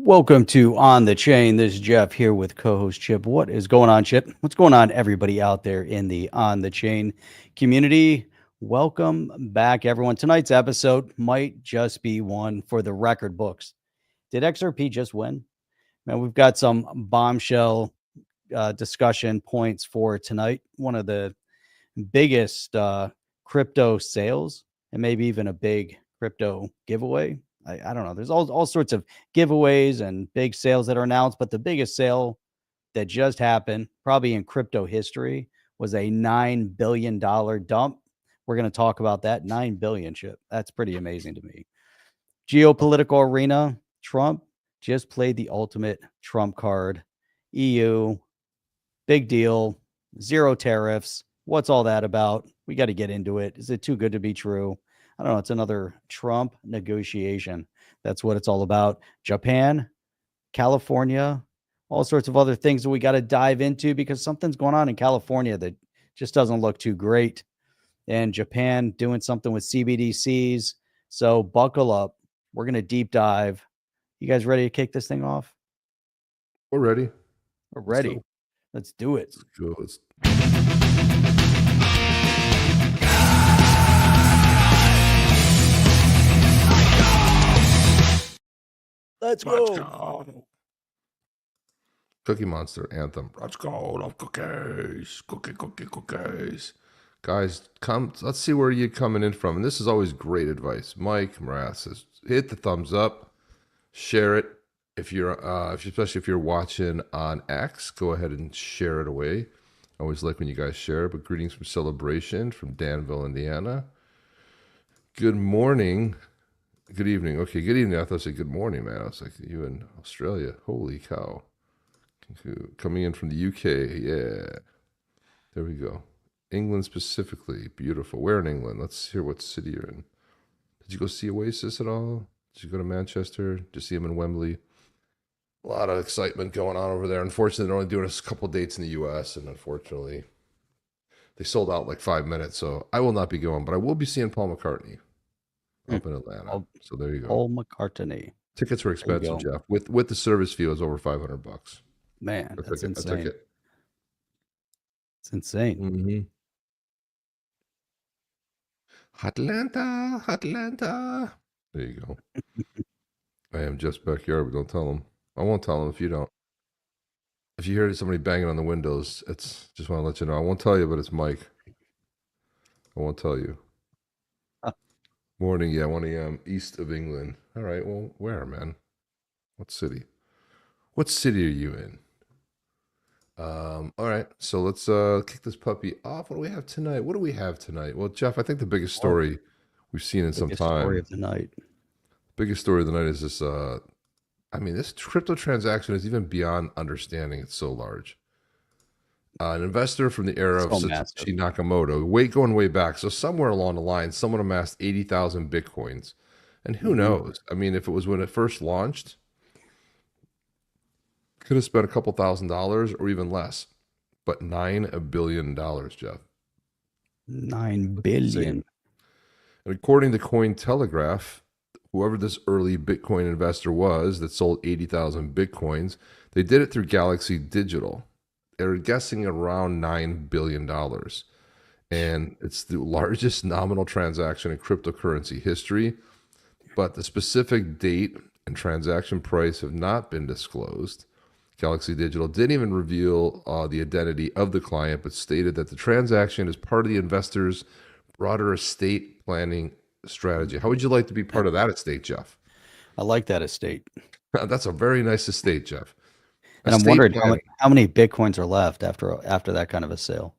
Welcome to On the Chain. This is Jeff here with co-host Chip. What is going on, Chip? What's going on, everybody out there in the On the Chain community? Welcome back, everyone. Tonight's episode might just be one for the record books. Did XRP just win? Man, we've got some bombshell discussion points for tonight. One of the biggest crypto sales and maybe even a big crypto giveaway. I don't know. There's all sorts of giveaways and big sales that are announced, but the biggest sale that just happened, probably in crypto history, was a $9 billion dump. We're going to talk about that. 9 billion shit. That's pretty amazing to me. Geopolitical arena, Trump just played the ultimate Trump card. EU, big deal, zero tariffs. What's all that about? We got to get into it. Is it too good to be true? I don't know. It's another Trump negotiation. That's what it's all about. Japan, California, all sorts of other things that we got to dive into because something's going on in California that just doesn't look too great. And Japan doing something with CBDCs. So buckle up. We're going to deep dive. You guys ready to kick this thing off? We're ready. We're ready. Let's do it. Let's go. Let's go. Cookie Monster anthem. Let's go. Love cookies. Cookies. Guys, come. Let's see where you're coming in from. And this is always great advice. Mike Mraz says, hit the thumbs up, share it. Especially if you're watching on X, go ahead and share it away. I always like when you guys share. But greetings from Celebration from Danville, Indiana. Good morning. Good evening. Okay, good evening. I thought I said good morning, man. I was like, you in Australia? Holy cow. Coming in from the UK. Yeah. There we go. England specifically. Beautiful. Where in England? Let's hear what city you're in. Did you go see Oasis at all? Did you go to Manchester? Did you see him in Wembley? A lot of excitement going on over there. Unfortunately, they're only doing a couple dates in the US, and unfortunately, they sold out like 5 minutes. So I will not be going, but I will be seeing Paul McCartney up in Atlanta. So there you go. Paul McCartney. Tickets were expensive, Jeff. With the service fee, it was over $500. Man, that's insane. I took it. It's insane. Mm-hmm. Atlanta. There you go. I am Jeff's backyard, but don't tell him. I won't tell him if you don't. If you hear somebody banging on the windows, it's just want to let you know. I won't tell you, but it's Mike. I won't tell you. Morning, 1 a.m. east of England. All right, well, where, man? What city? What city are you in? All right, so let's kick this puppy off. What do we have tonight? Well, Jeff, I think the biggest story we've seen in some time. Story of the night. Biggest story of the night is this. This crypto transaction is even beyond understanding. It's so large. An investor from the era of Satoshi Nakamoto, going way back. So somewhere along the line, someone amassed 80,000 Bitcoins. And who knows? I mean, if it was when it first launched, could have spent a couple $1,000s or even less. But $9 billion, Jeff. 9 billion. And according to Cointelegraph, whoever this early Bitcoin investor was that sold 80,000 Bitcoins, they did it through Galaxy Digital. They're guessing around $9 billion. And it's the largest nominal transaction in cryptocurrency history. But the specific date and transaction price have not been disclosed. Galaxy Digital didn't even reveal the identity of the client, but stated that the transaction is part of the investor's broader estate planning strategy. How would you like to be part of that estate, Jeff? I like that estate. That's a very nice estate, Jeff. And I'm wondering how many Bitcoins are left after that kind of a sale.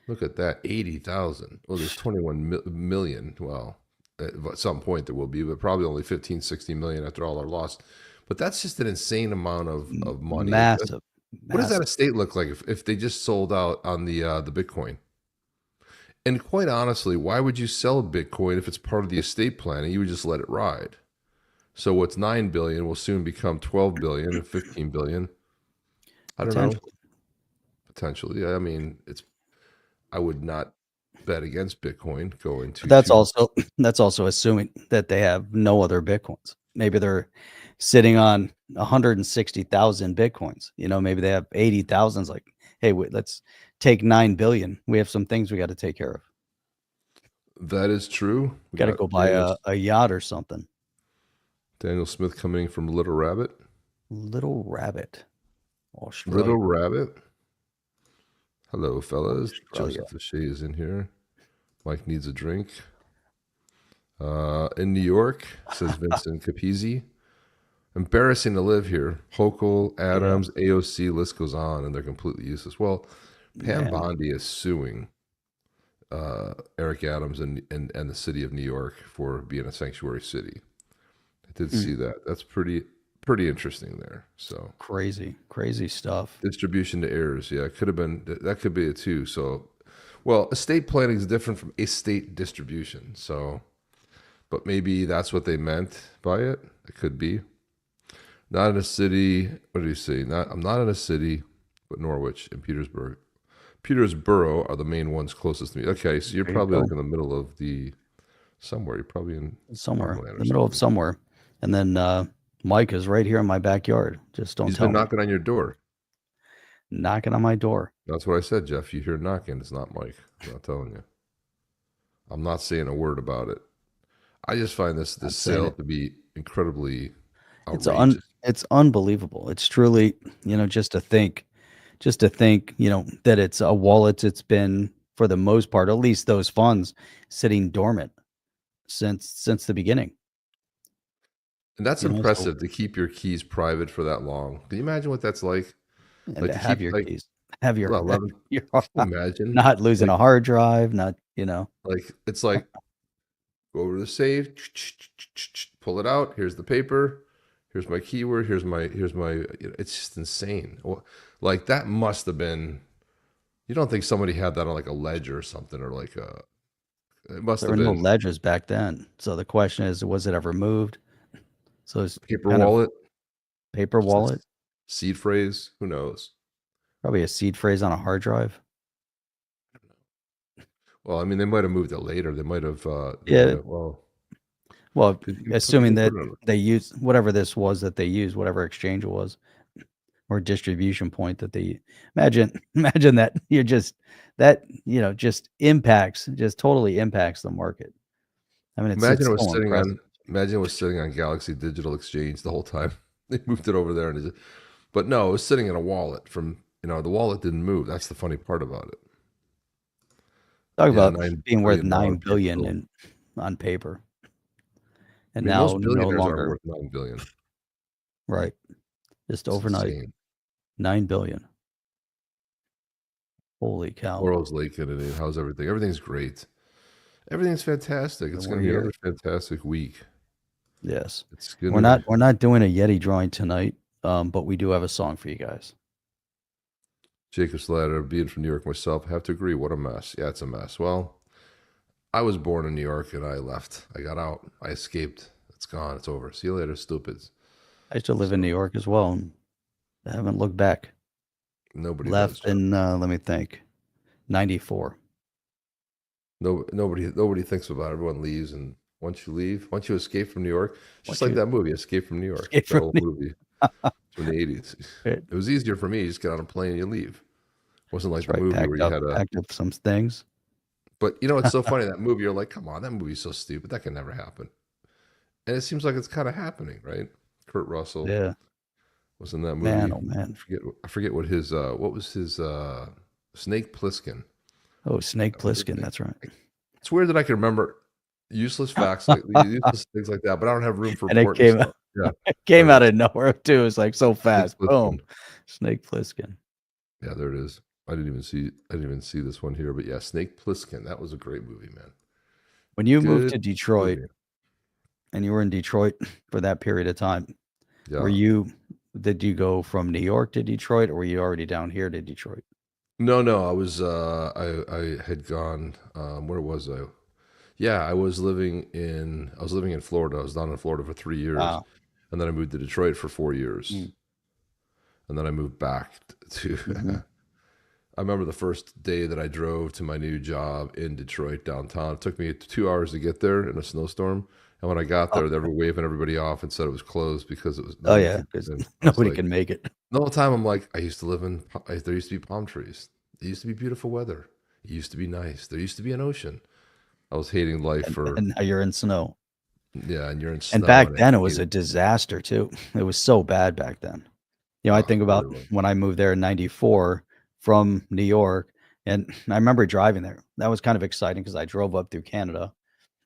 Look at that, 80,000. Well, there's 21 million. Well, at some point there will be, but probably only 15, 60 million after all are lost. But that's just an insane amount of money. Massive. What does that estate look like if they just sold out on the Bitcoin? And quite honestly, why would you sell Bitcoin if it's part of the estate planning? You would just let it ride. So what's 9 billion will soon become 12 billion and 15 billion. I don't know. Potentially. I mean, I would not bet against Bitcoin going to. That's also assuming that they have no other Bitcoins. maybe they're sitting on 160,000 bitcoins. Maybe they have 80,000. It's like, hey, let's take 9 billion. We have some things we got to take care of. That is true. We Got to got go buy a yacht or something. Daniel Smith coming from Little Rabbit. Little Rabbit, Australia. Little Rabbit. Hello, fellas. Australia. Joseph Lachey is in here. Mike needs a drink. In New York, says Vincent Capizzi. Embarrassing to live here. Hochul, Adams, AOC, list goes on, and they're completely useless. Well, Pam Bondi is suing Eric Adams and the city of New York for being a sanctuary city. I did see that. That's pretty interesting there. So crazy stuff. Distribution to heirs. Yeah, it could have been. That could be it too. So, well, estate planning is different from estate distribution. So, but maybe that's what they meant by it. It could be. Not in a city. What did he say? I'm not in a city, but Norwich and Petersburg. Petersboro are the main ones closest to me. Okay, so you're probably like in the middle of somewhere. You're probably in the middle of somewhere. And then Mike is right here in my backyard. Just don't tell me. He's been knocking on your door. Knocking on my door. That's what I said, Jeff. You hear knocking. It's not Mike. I'm not telling you. I'm not saying a word about it. I just find this sale to be incredibly outrageous. It's unbelievable. It's truly, just to think, that it's a wallet. It's been, for the most part, at least those funds, sitting dormant since the beginning. And that's impressive to keep your keys private for that long. Can you imagine what that's like? And like to have your keys, have your imagine not losing a hard drive, not like it's like go over to the safe, pull it out. Here's the paper. Here's my keyword. Here's my. It's just insane. Like that must have been. You don't think somebody had that on like a ledger or something, or like a. It must have been. There were no ledgers back then. So the question is, was it ever moved? So it's paper wallet. Paper wallet. Seed phrase. Who knows? Probably a seed phrase on a hard drive. Well, I mean, they might have moved it later. They might have. Well, assuming that they use whatever this was that they use, whatever exchange it was, or distribution point that they imagine that you're just totally impacts the market. I mean, imagine it was sitting on Galaxy Digital Exchange the whole time. They moved it over there, but no, it was sitting in a wallet. From the wallet didn't move. That's the funny part about it. Talk about being worth $9 billion on paper. And now most billionaires are worth $9 billion. Right. Just overnight. Insane. $9 billion. Holy cow. Oral's Lake and how's everything? Everything's great. Everything's fantastic. It's going to be another fantastic week. Yes. We're not doing a Yeti drawing tonight, but we do have a song for you guys. Jacob Slatter, being from New York myself, I have to agree. What a mess. Yeah, it's a mess. Well, I was born in New York and I left. I got out. I escaped. It's gone. It's over. See you later, stupids. I used to live in New York as well. I haven't looked back. Nobody left in, let me think, 94. Nobody thinks about it. Everyone leaves. And once you escape from New York, it's just like that movie, Escape from New York. That old movie from the 80s. It was easier for me. You just get on a plane and you leave. It wasn't like the movie where you had packed up some things. But it's so funny, that movie, you're like, come on, that movie's so stupid. That can never happen. And it seems like it's kind of happening, right? Kurt Russell was in that movie. Man, oh man. I forget what was his Snake Plissken. Oh, Snake Plissken, that's right. It's weird that I can remember useless facts, like useless things like that, but I don't have room for important stuff. It came out of nowhere too. It's like so fast. Boom. Snake Plissken. Yeah, there it is. I didn't even see this one here, but yeah, Snake Plissken. That was a great movie, man. When you moved to Detroit, and you were in Detroit for that period of time, did you go from New York to Detroit, or were you already down here to Detroit? No, I was I had gone. Where was I? Yeah, I was living in Florida. I was down in Florida for 3 years, and then I moved to Detroit for 4 years, and then I moved back to. I remember the first day that I drove to my new job in Detroit downtown. It took me 2 hours to get there in a snowstorm, And when I got Oh, there, they were waving everybody off and said it was closed because it was oh nobody yeah, could because get in. I was nobody like, can make it. the whole time I'm like, I used to live in. There used to be palm trees. There used to be beautiful weather. It used to be nice. There used to be an ocean. I was hating life for And now you're in snow. yeah, and you're in And snow back and I then it hate was it. a disaster too. It was so bad back then. I Oh, think it about really was. when I moved there in '94 from New York, and I remember driving there. That was kind of exciting because I drove up through Canada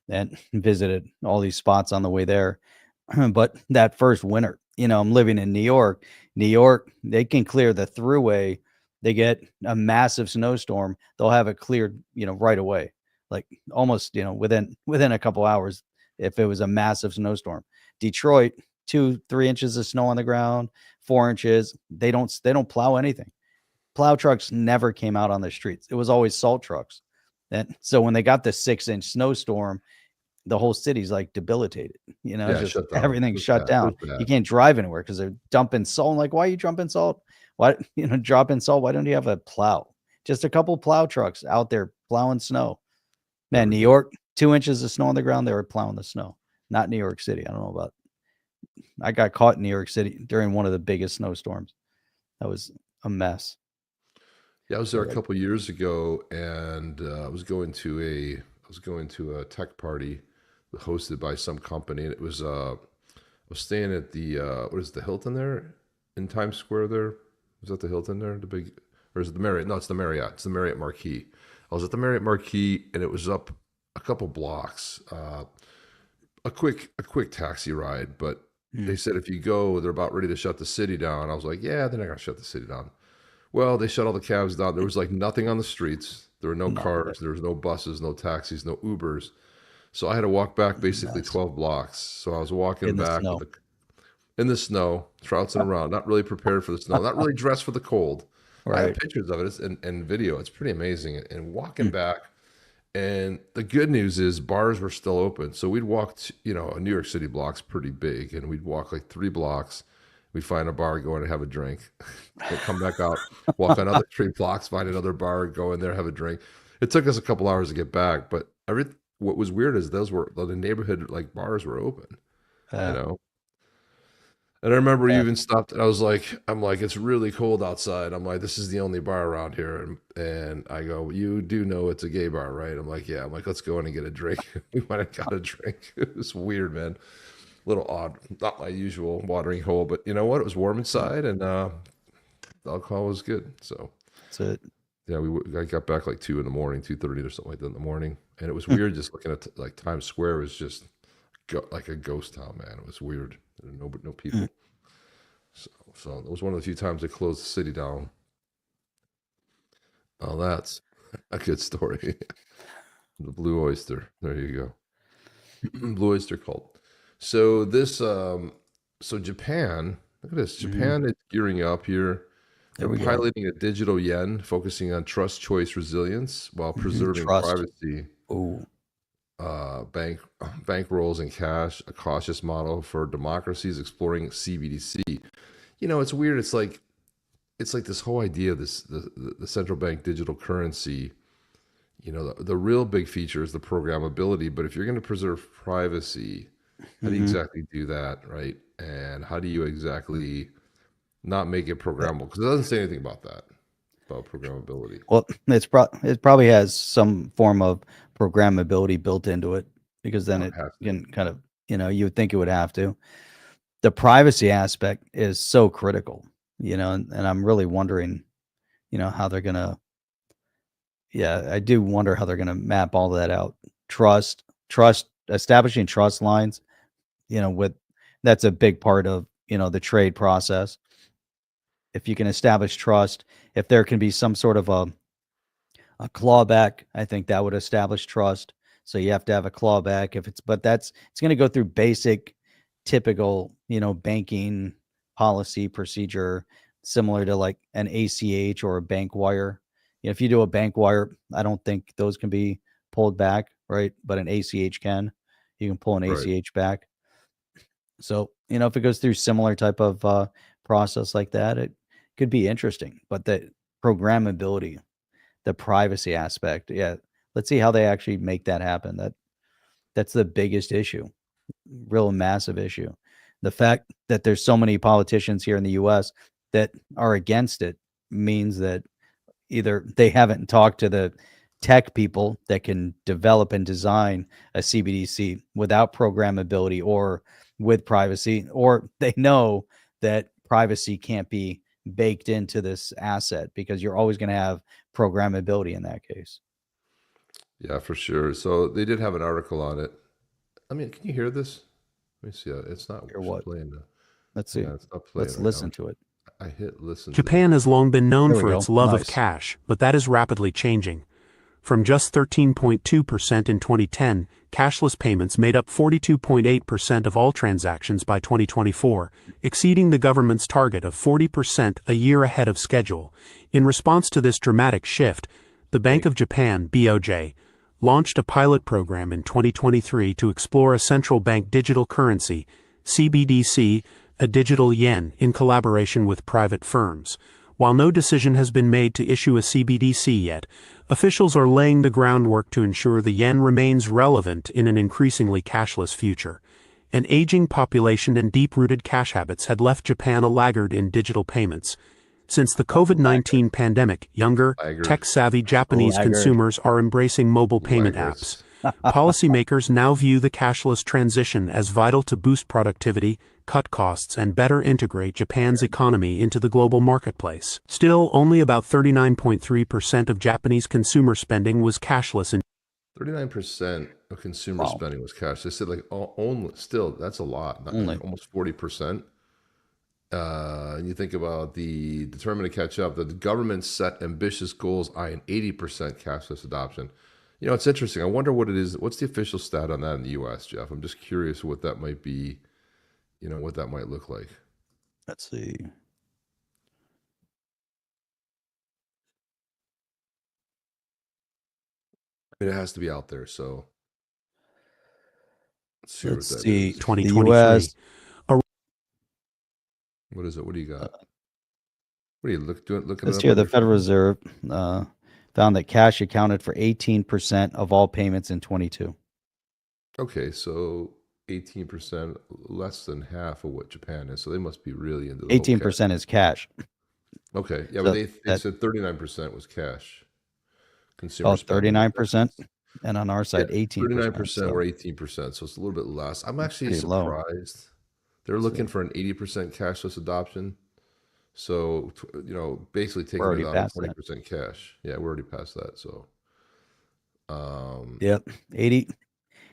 and visited all these spots on the way there. But that first winter, I'm living in New York. New York, they can clear the thruway. They get a massive snowstorm, they'll have it cleared, right away. Like almost, within a couple hours if it was a massive snowstorm. Detroit, 2, 3 inches of snow on the ground, 4 inches. They don't plow anything. Plow trucks never came out on the streets. It was always salt trucks. And so when they got the 6-inch snowstorm, the whole city's like debilitated. It's Yeah, just shut down. It everything's was shut bad. It was down. You bad. can't drive anywhere because they're dumping salt. I'm like, why are you dumping salt? Why, dropping salt? Why don't you have a plow? Just a couple plow trucks out there plowing snow. Man, New Everything. York, 2 inches of snow on the ground. They were plowing the snow. Not New York City. I don't know about. I got caught in New York City during one of the biggest snowstorms. That was a mess. Yeah, I was there But a couple years ago, and I was going to a tech party hosted by some company, and it was I was staying at the what is the Hilton there in Times Square there? Was that the Hilton there? The big or is it the Marriott? No, it's the Marriott. It's the Marriott Marquis. I was at the Marriott Marquis, and it was up a couple blocks. A quick taxi ride, but they mm, said if you go, they're about ready to shut the city down. I was like, yeah, they're not gonna shut the city down. Well, they shut all the cabs down. There was like nothing on the streets. There were no no, cars. There was no buses, no taxis, no Ubers. So I had to walk back it was a basically mess 12 blocks. So I was walking in the back with snow. the in the snow, trouncing around, not really prepared for the snow, not really dressed for the cold. I have Right. pictures of it and video. It's pretty amazing. And walking Mm, back, and the good news is bars were still open. So we'd walk, a New York City block's pretty big, and we'd walk like 3 blocks. We'd find a bar, go in and have a drink, then come back out, walk another 3 blocks, find another bar, go in there, have a drink. It took us a couple hours to get back, but what was weird is those were the neighborhood like bars were open, you uh, know. And I remember you yeah, even stopped, and I'm like, it's really cold outside. I'm like, this is the only bar around here, and I go, you do know it's a gay bar, right? I'm like, yeah. I'm like, let's go in and get a drink. We went and got a drink. It was weird, man. A little odd, not my usual watering hole, but you know what? It was warm inside, and the alcohol was good. So that's it. yeah, I got back like 2 in the morning, 2:30 or something like that in the morning, and it was weird just looking at like Times Square was just like a ghost town, man. It was weird. There were no Mm. people. So it was one of the few times they closed the city down. Oh, that's a good story. The Blue Oyster. There you go. Blue Oyster cult. So so Japan, look at this. Mhm. Japan is gearing up here. There They're we go. piloting a digital yen, focusing on trust, choice, resilience while preserving Trust. privacy. Oh, Bank rolls and cash, a cautious model for democracies exploring CBDC. It's weird. It's like this whole idea of the central bank digital currency. The real big feature is the programmability. But if you're going to preserve privacy, how do you mhm. exactly do that, right? And how do you exactly not make it programmable? Because it doesn't say anything about that, about programmability. Well, it probably has some form of programmability built into it because then Oh, it it has to. can kind of, you would think it would have to. The privacy aspect is so critical, and I'm really wondering, how they're gonna. Yeah, I do wonder how they're gonna map all of that out. Establishing trust lines, with that's a big part of the trade process. If you can establish trust, if there can be some sort of a clawback, I think that would establish trust. So you have to have a clawback if but it's going to go through basic, typical, banking policy procedure, similar to like an ACH or a bank wire. If you do a bank wire, I don't think those can be pulled back, right? But an ACH can. You can pull an Right. ACH back. So, if it goes through similar type of process like that, it could be interesting. But the programmability, the privacy aspect, yeah. Let's see how they actually make that happen. That's the biggest issue. real massive issue. The fact that there's so many politicians here in the US that are against it means that either they haven't talked to the tech people that can develop and design a CBDC without programmability or with privacy, or they know that privacy can't be baked into this asset because you're always going to have programmability in that case. Yeah, for sure. So they did have an article on it. I mean, can you hear this? Let me see. It's not Or what? playing. Let's see. Yeah, it's not playing Let's right listen now. to it. I hit listen. Japan has long been known There we for go. its love of Nice. cash, but that is rapidly changing. From just 13.2% in 2010, cashless payments made up 42.8% of all transactions by 2024, exceeding the government's target of 40% a year ahead of schedule. In response to this dramatic shift, the Bank of Japan, BOJ, launched a pilot program in 2023 to explore a central bank digital currency, CBDC, a digital yen, in collaboration with private firms. While no decision has been made to issue a CBDC yet, officials are laying the groundwork to ensure the yen remains relevant in an increasingly cashless future. An aging population and deep-rooted cash habits had left Japan a laggard in digital payments. Since the COVID-19 pandemic, younger, tech-savvy Japanese consumers are embracing mobile payment apps. Policymakers now view the cashless transition as vital to boost productivity, cut costs, and better integrate Japan's economy into the global marketplace. Still, only about 39.3% of Japanese consumer spending was cashless in 39% of consumer spending was cash. They said like only still that's a lot, like almost 40%. And you think about the determined to catch up, that the government set ambitious goals, eyeing 80% cashless adoption. You know, it's interesting. I wonder what it is. What's the official stat on that in the U.S., Jeff? I'm just curious what that might be. You know, what that might look like. Let's see. I mean, it has to be out there. So let's see Let's what that see. is. 2023. The US, What is it? What do you got? What are you looking this at? year, the Federal Reserve found that cash accounted for 18% of all payments in 22. Okay, so 18%, less than half of what Japan is. So they must be really into the 18% is cash. Okay, yeah, So but they said 39% was cash. Consumer Oh, spending. 39%. And on our side, 18%. 39% or 18%. So it's a little bit less. I'm actually surprised. They're looking for an 80% cashless adoption. So, you know, basically taking it out of 20% cash. Yeah, we're already past that. So, yep,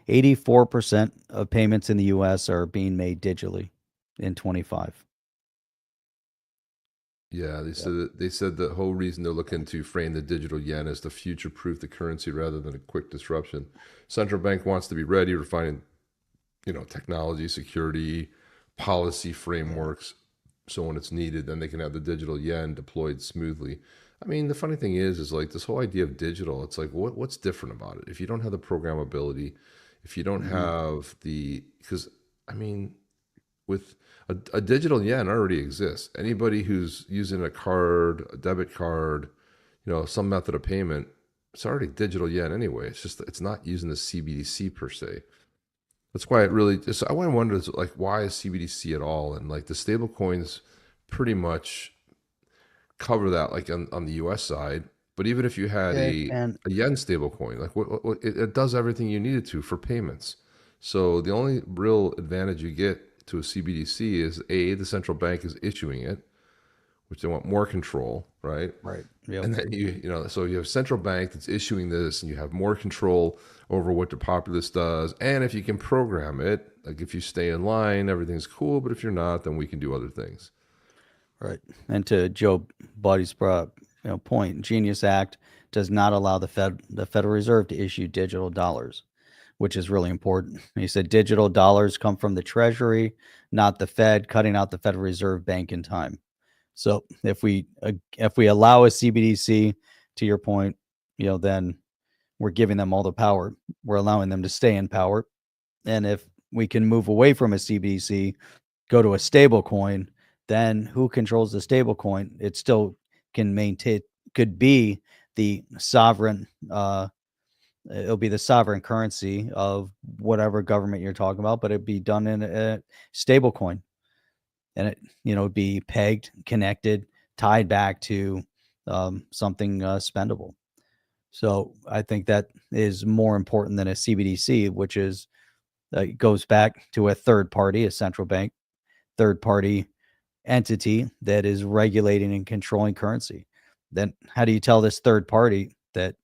84% of payments in the US are being made digitally in 25. Yeah, they said the whole reason they're looking to frame the digital yen is to future-proof the currency rather than a quick disruption. Central bank wants to be ready, refining, you know, technology, security, policy frameworks, so when it's needed, then they can have the digital yen deployed smoothly. I mean, the funny thing is like this whole idea of digital. It's like what's different about it? If you don't have the programmability, if you don't have because I mean, with a digital yen already exists. Anybody who's using a card, a debit card, you know, some method of payment, it's already digital yen anyway. It's just it's not using the CBDC per se. That's why it really. I wonder, like, why is CBDC at all? And like the stable coins, pretty much cover that, like on the U.S. side. But even if you had a yen stable coin, like it does everything you need it to for payments. So the only real advantage you get to a CBDC is the central bank is issuing it, which they want more control, right? Right. Yep. And then you know, so you have a central bank that's issuing this, and you have more control over what the populace does. And if you can program it, like if you stay in line, everything's cool. But if you're not, then we can do other things. Right. And to Joe Buddy's point, Genius Act does not allow the Federal Reserve to issue digital dollars, which is really important. He said digital dollars come from the Treasury, not the Fed, cutting out the Federal Reserve Bank in time. So if we allow a CBDC, to your point, you know, then we're giving them all the power. We're allowing them to stay in power. And if we can move away from a CBDC, go to a stable coin, then who controls the stable coin? It still can maintain, could be the sovereign It'll be the sovereign currency of whatever government you're talking about, but it'd be done in a stable coin, and it it'd be pegged, connected, tied back to something spendable. So I think that is more important than a CBDC, which is goes back to a third party, a central bank, third party entity that is regulating and controlling currency. Then how do you tell this third party that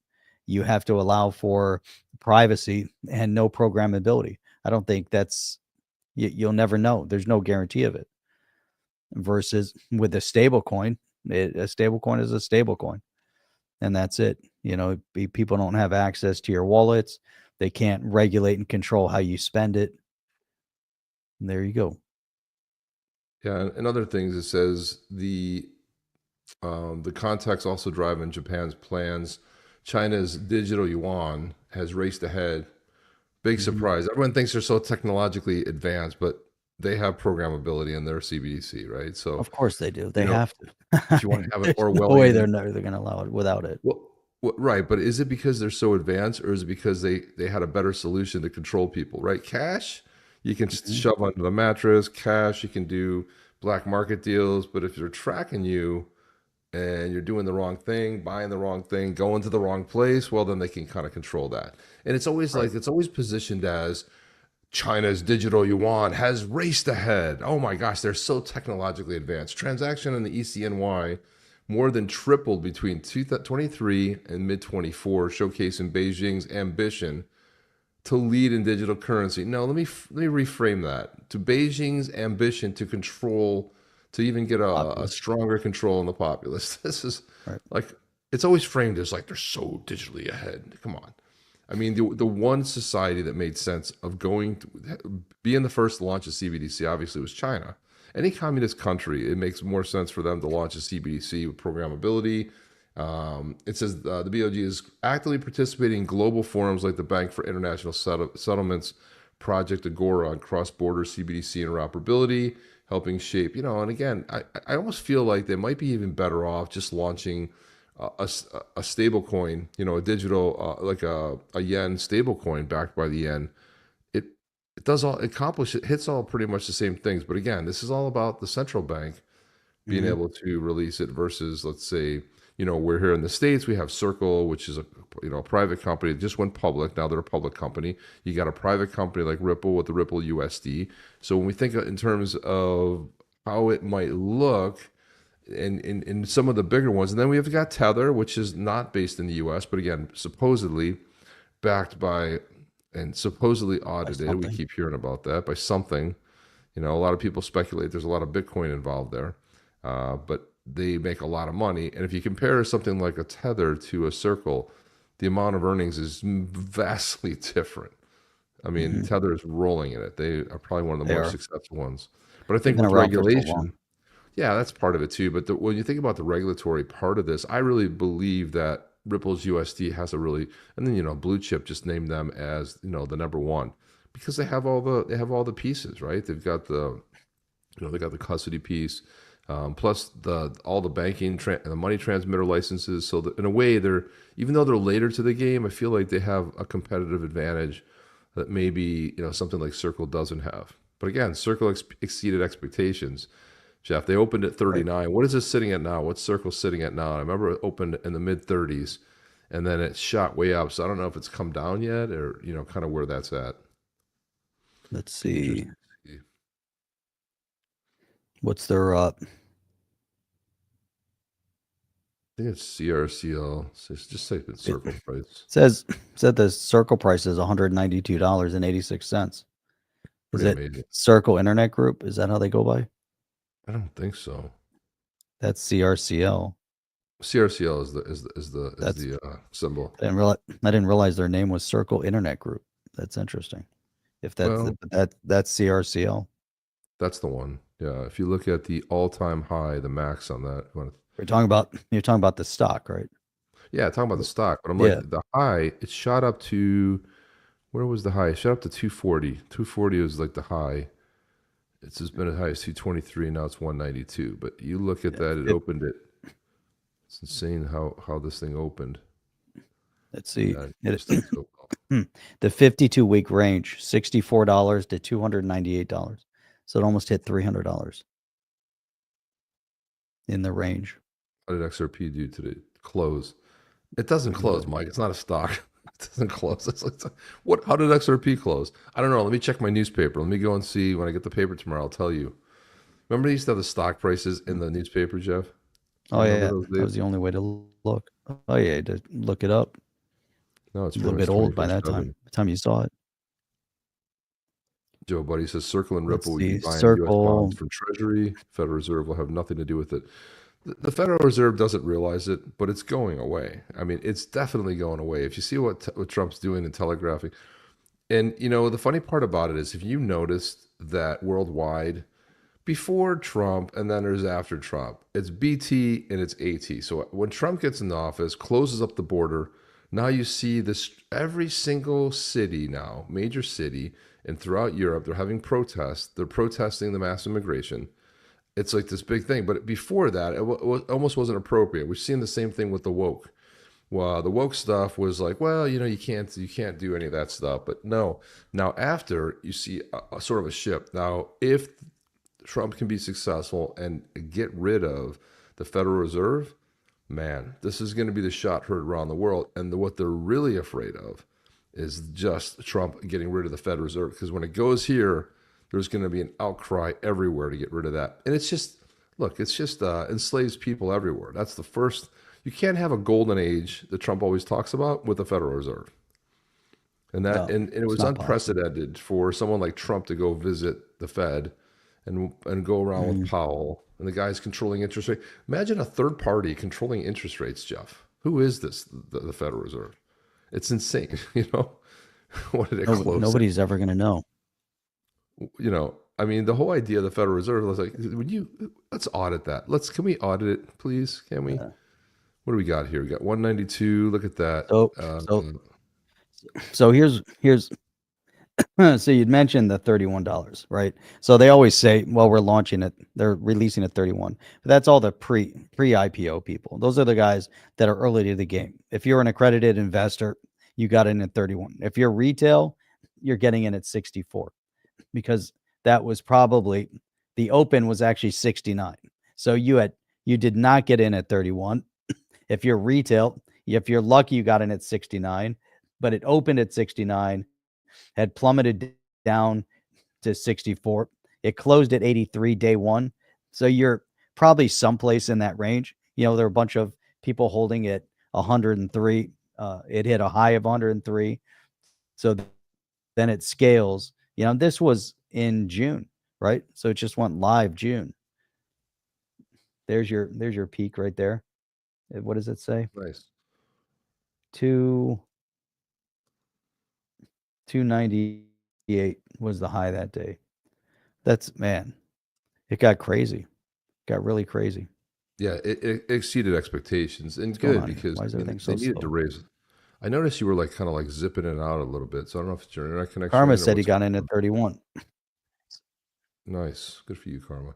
you have to allow for privacy and no programmability? I don't think that's you'll never know. There's no guarantee of it. Versus with a stable coin, a stable coin is a stable coin, and that's it. People don't have access to your wallets. They can't regulate and control how you spend it. And there you go. Yeah, and other things, it says the contacts also driving Japan's plans. China's digital yuan has raced ahead. Big surprise. Everyone thinks they're so technologically advanced, but they have programmability in their CBDC, right? So Of course they do. They you know, have to. if you want to have an There's no way Orwellian, they're going to allow it without it. well, right, but is it because they're so advanced, or is it because they had a better solution to control people, right? Cash, you can just shove under the mattress. Cash, you can do black market deals, but if they're tracking you and you're doing the wrong thing, buying the wrong thing, going to the wrong place, well, then they can kind of control that. And it's always like, it's always positioned as China's digital yuan has raced ahead. Oh my gosh, they're so technologically advanced. Transaction in the ECNY more than tripled between 2023 and mid-24, showcasing Beijing's ambition to lead in digital currency. No, let me reframe that. To Beijing's ambition to control, to even get a stronger control on the populace. This is like, it's always framed as like they're so digitally ahead. Come on. I mean, the one society that made sense of going to being the first to launch a CBDC obviously was China. Any communist country, it makes more sense for them to launch a CBDC with programmability. It says the BOG is actively participating in global forums like the Bank for International Settlements, Project Agora on cross-border CBDC interoperability, helping shape, and again, I almost feel like they might be even better off just launching a stable coin, a digital, like a yen stable coin backed by the yen. It does all, it hits all pretty much the same things. But again, this is all about the central bank being able to release it versus, let's say, we're here in the States, we have Circle, which is a private company that just went public. Now they're a public company. You got a private company like Ripple with the Ripple USD. So when we think in terms of how it might look in some of the bigger ones, and then we have got Tether, which is not based in the US, but again, supposedly backed by and supposedly audited. We keep hearing about that by something. A lot of people speculate there's a lot of Bitcoin involved there, but they make a lot of money. And if you compare something like a Tether to a Circle, the amount of earnings is vastly different. I mean, Tether is rolling in it. They are probably one of the more successful ones. But I think with regulation, yeah, that's part of it too. But when you think about the regulatory part of this, I really believe that Ripple's USD has a really, and then Blue Chip just named them as the number one because they have all the pieces, right? They've got the they got the custody piece, plus all the banking and the money transmitter licenses. So that in a way, even though they're later to the game, I feel like they have a competitive advantage that maybe something like Circle doesn't have. But again, Circle exceeded expectations. Jeff, they opened at 39. What is it sitting at now? What's Circle sitting at now? I remember it opened in the mid 30s, and then it shot way up. So I don't know if it's come down yet, or kind of where that's at. Let's see. What's their I think it's CRCL. So just type in Circle price. Said the Circle price is $192.86. Is it amazing. Circle Internet Group? Is that how they go by? I don't think so. That's CRCL. CRCL is the symbol. I didn't realize their name was Circle Internet Group. That's interesting. If that's CRCL. That's the one. Yeah. If you look at the all-time high, the max on that. You're talking about the stock, right? Yeah, talking about the stock. But I'm like, the high, it shot up to, where was the high? It shot up to 240. 240 was like the high. It's just been as high as 223. Now it's 192. But you look at that, it opened it. It's insane how this thing opened. Let's see. The 52-week range, $64 to $298. So it almost hit $300 in the range. What did XRP do today? Close. It doesn't close, Mike. It's not a stock. It doesn't close. It's like, what? How did XRP close? I don't know. Let me check my newspaper. Let me go and see when I get the paper tomorrow. I'll tell you. Remember, they used to have the stock prices in the newspaper, Jeff? Oh, yeah. That was the only way to look. Oh, yeah, to look it up. No, it's a little bit old by that time. The time you saw it. Joe Buddy says Circle and Ripple will be buying Circle. U.S. bonds from Treasury. Federal Reserve will have nothing to do with it. The Federal Reserve doesn't realize it, but it's going away. I mean, it's definitely going away. If you see what Trump's doing and telegraphing, and you know, the funny part about it is, if you noticed that worldwide, before Trump and then there's after Trump, it's BT and it's AT. So when Trump gets into office, closes up the border, now you see this every single city now, major city, and throughout Europe, they're having protests. They're protesting the mass immigration. It's like this big thing. But before that, it almost wasn't appropriate. We've seen the same thing with the woke. Well, the woke stuff was like, well, you know, you can't do any of that stuff. But no, now after, you see a sort of a shift. Now, if Trump can be successful and get rid of the Federal Reserve, man, this is going to be the shot heard around the world. And what they're really afraid of is just Trump getting rid of the Federal Reserve. Because when it goes here, there's going to be an outcry everywhere to get rid of that. And it's just, look, it's just enslaves people everywhere. That's the first. You can't have a golden age that Trump always talks about with the Federal Reserve. And that, and it was unprecedented for someone like Trump to go visit the Fed and go around with Powell and the guys controlling interest rate. Imagine a third party controlling interest rates, Jeff. Who is this? The Federal Reserve. It's insane. You know, what did it close? Nobody's ever going to know. You know, I mean, the whole idea of the Federal Reserve was like, let's audit that. Can we audit it, please? Can we? Yeah. What do we got here? We got 192. Look at that. So here's so you'd mentioned the $31, right? So they always say, well, we're launching it. They're releasing at 31. But that's all the pre-IPO people. Those are the guys that are early to the game. If you're an accredited investor, you got in at 31. If you're retail, you're getting in at 64, because that was probably, the open was actually 69. So you did not get in at 31. If you're retail, if you're lucky, you got in at 69, but it opened at 69. Had plummeted down to 64. It closed at 83 day one. So you're probably someplace in that range. You know, there are a bunch of people holding it 103. It hit a high of 103. So then it scales. You know, this was in June, right? So it just went live June. There's your peak right there. What does it say? Nice. 298 was the high that day. That's, man, it got crazy. Got really crazy. Yeah, it exceeded expectations, and good, because they needed to raise it. I noticed you were like kind of like zipping it out a little bit. So I don't know if it's your internet connection. Karma said he got in at 31. Nice. Good for you, Karma.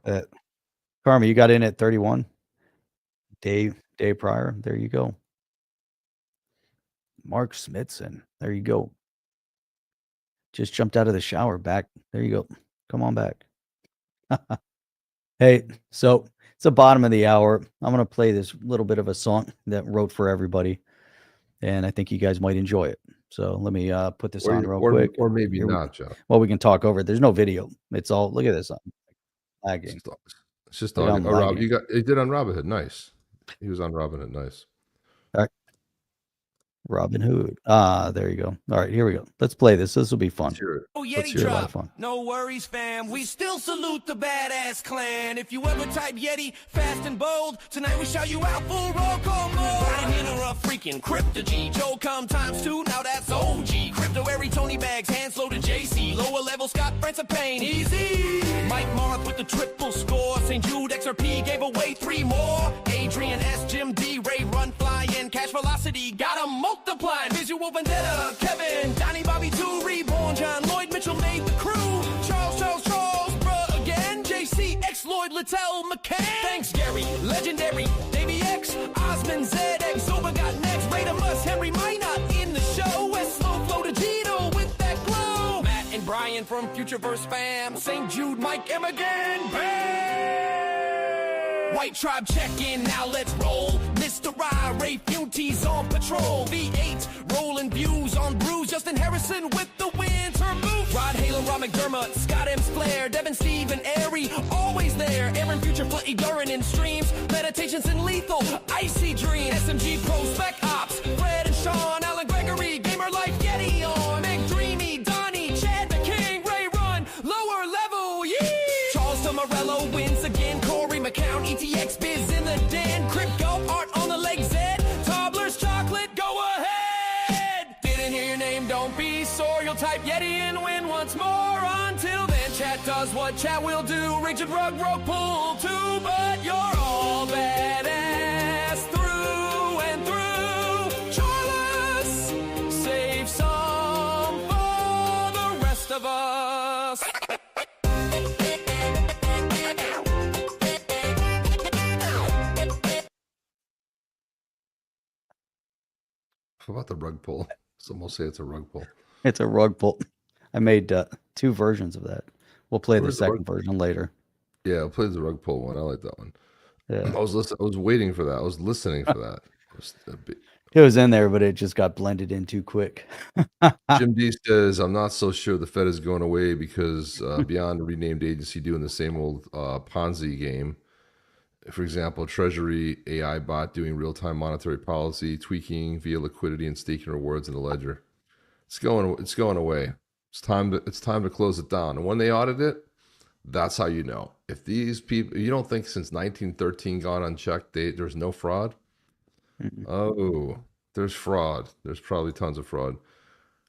Karma, you got in at 31 day prior. There you go. Mark Smithson. There you go. Just jumped out of the shower back. There you go. Come on back. Hey, so it's the bottom of the hour. I'm going to play this little bit of a song that wrote for everybody, and I think you guys might enjoy it. So let me put this on real quick. Or maybe not, Joe. Well, we can talk over it. There's no video. It's all, look at this. Lagging. It's just on. Oh, Rob, he did on Robinhood. Nice. He was on Robinhood. Nice. All right. Robinhood. There you go. All right, here we go. Let's play this. This will be fun. Let's hear it. Oh, Yeti drop. A lot of fun. No worries, fam. We still salute the badass clan. If you ever type Yeti, fast and bold, tonight we shout you out full roll call mode. Riding in a freaking crypto G. Joe come ×2, now that's OG. Crypto every Tony Bags, hands loaded JC. Lower level Scott France of Pain. Easy. Mike Marth with the triple score. St. Jude XRP gave away 3 more. Adrian S, Jim D, Ray Run flying. Cash velocity got 'em multiplying. Visual Vendetta, Kevin, Donnie Bobby 2, Reborn, John Lloyd Mitchell made the crew. Charles, bruh again. JC, X Lloyd, Littell, McCann. Thanks, Gary, legendary. Davey X, Osmond, ZX, Zoba got next. Raider Mus, Henry Minot in the show. West Slow, Flow to from Futureverse fam. St. Jude, Mike M again, bam! White Tribe check-in, now let's roll. Mr. I, Ray Futy's on patrol. V8, rolling views on Bruce. Justin Harrison with the winter boot. Rod Halo, Ron McDermott, Scott M. Flair, Devin, Steve, and Airy, always there. Aaron, Future, Flitty, Durin in streams. Meditations and Lethal, Icy Dream. SMG, Pro, Spec Ops, Fred and Sean, Alan Gregory, Gamer Life, Yeti on. McDreamy, Donnie, Chad the King, Ray Run, lower level, yeah! Charles Morello wins again. Corey McCown, ETX, Biz in the den. Crypto, Art on the leg, Zed. Toddlers, Chocolate, go ahead! Didn't hear your name, don't be sore. You'll type Yeti and win once more. Until then, chat does what chat will do. Rigid rug, rope, pull too. But you're all badass through and through. Charles, save some for the rest of us. How about the rug pull? Some will say it's a rug pull. It's a rug pull. I made 2 versions of that. We'll play the Where's the second rug- version later. Yeah, I played the rug pull one. I like that one. Yeah. I was waiting for that. I was listening for that. It was in there, but it just got blended in too quick. Jim D says, I'm not so sure the Fed is going away because beyond a renamed agency doing the same old Ponzi game. For example, Treasury AI bot doing real-time monetary policy, tweaking via liquidity and staking rewards in the ledger. It's going away. It's time to close it down. And when they audit it, that's how you know. If these people, you don't think since 1913 gone unchecked, there's no fraud? Oh, there's fraud. There's probably tons of fraud.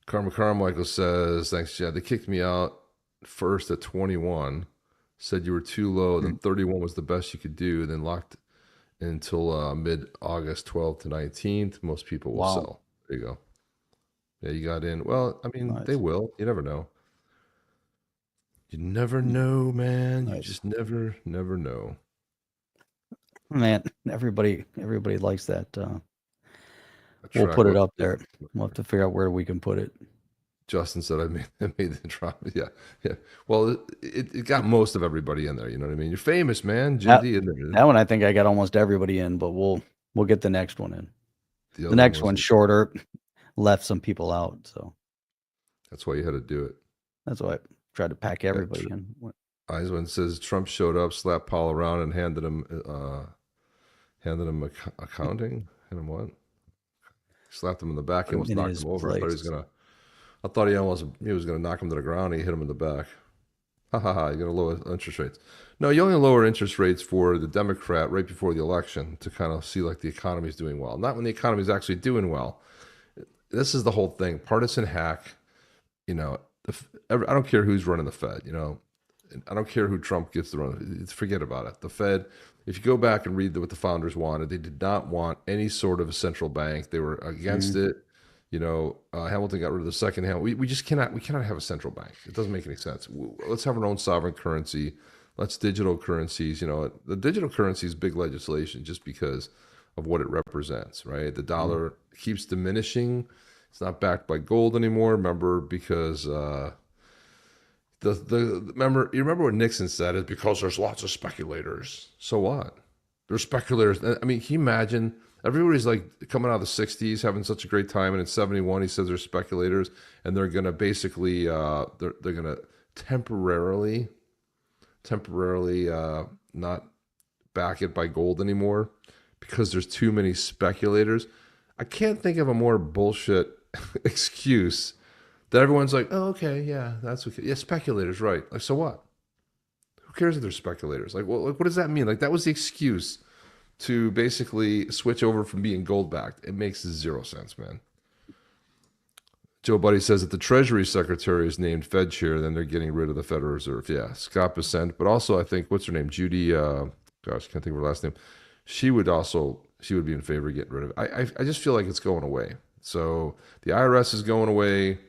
Karma Carmichael says, thanks, Chad. They kicked me out first at 21, said you were too low, then 31 was the best you could do, then locked until mid-August 12th to 19th. Most people will sell. There you go. Yeah, you got in. Well, I mean, they will. You never know. You never know, man. You just never know. Man, everybody likes that. We'll put it up there. We'll have to figure out where we can put it. Justin said I made the drop. Yeah. Well, it got most of everybody in there. You know what I mean? You're famous, man. Jindy in there. That one, I think I got almost everybody in, but we'll get the next one in. The next one's shorter. Left some people out, so that's why you had to do it. That's why I tried to pack everybody in. Eisman says Trump showed up, slapped Paul around, and handed him accounting. Handed him what? Slapped him in the back. He almost knocked him over. I thought he was gonna knock him to the ground. He hit him in the back. Ha ha ha! You're gonna lower interest rates. No, you only lower interest rates for the Democrat right before the election to kind of see like the economy's doing well. Not when the economy's actually doing well. This is the whole thing. Partisan hack. You know, I don't care who's running the Fed. You know, I don't care who Trump gets to run. Forget about it. The Fed. If you go back and read what the founders wanted, they did not want any sort of a central bank. They were against it. You know, Hamilton got rid of the second hand. We just cannot. We cannot have a central bank. It doesn't make any sense. Let's have our own sovereign currency. Let's digital currencies. You know, the digital currency is big legislation just because of what it represents, right? The dollar keeps diminishing. It's not backed by gold anymore. Remember, because you remember what Nixon said is because there's lots of speculators. So what? There's speculators. I mean, can you imagine? Everybody's like coming out of the 60s, having such a great time, and in 71 he says there's speculators, and they're gonna basically they're gonna temporarily not back it by gold anymore because there's too many speculators. I can't think of a more bullshit excuse that everyone's like, oh, okay, yeah, that's okay. Yeah, speculators, right. Like, so what? Who cares if they're speculators? Like, well, what does that mean? Like, that was the excuse to basically switch over from being gold backed. It makes 0 sense, man. Joe Buddy says that the Treasury Secretary is named Fed Chair, then they're getting rid of the Federal Reserve. Yeah, Scott Bessent, but also I think, what's her name? Judy, can't think of her last name. She would be in favor of getting rid of it. I just feel like it's going away. So the IRS is going away.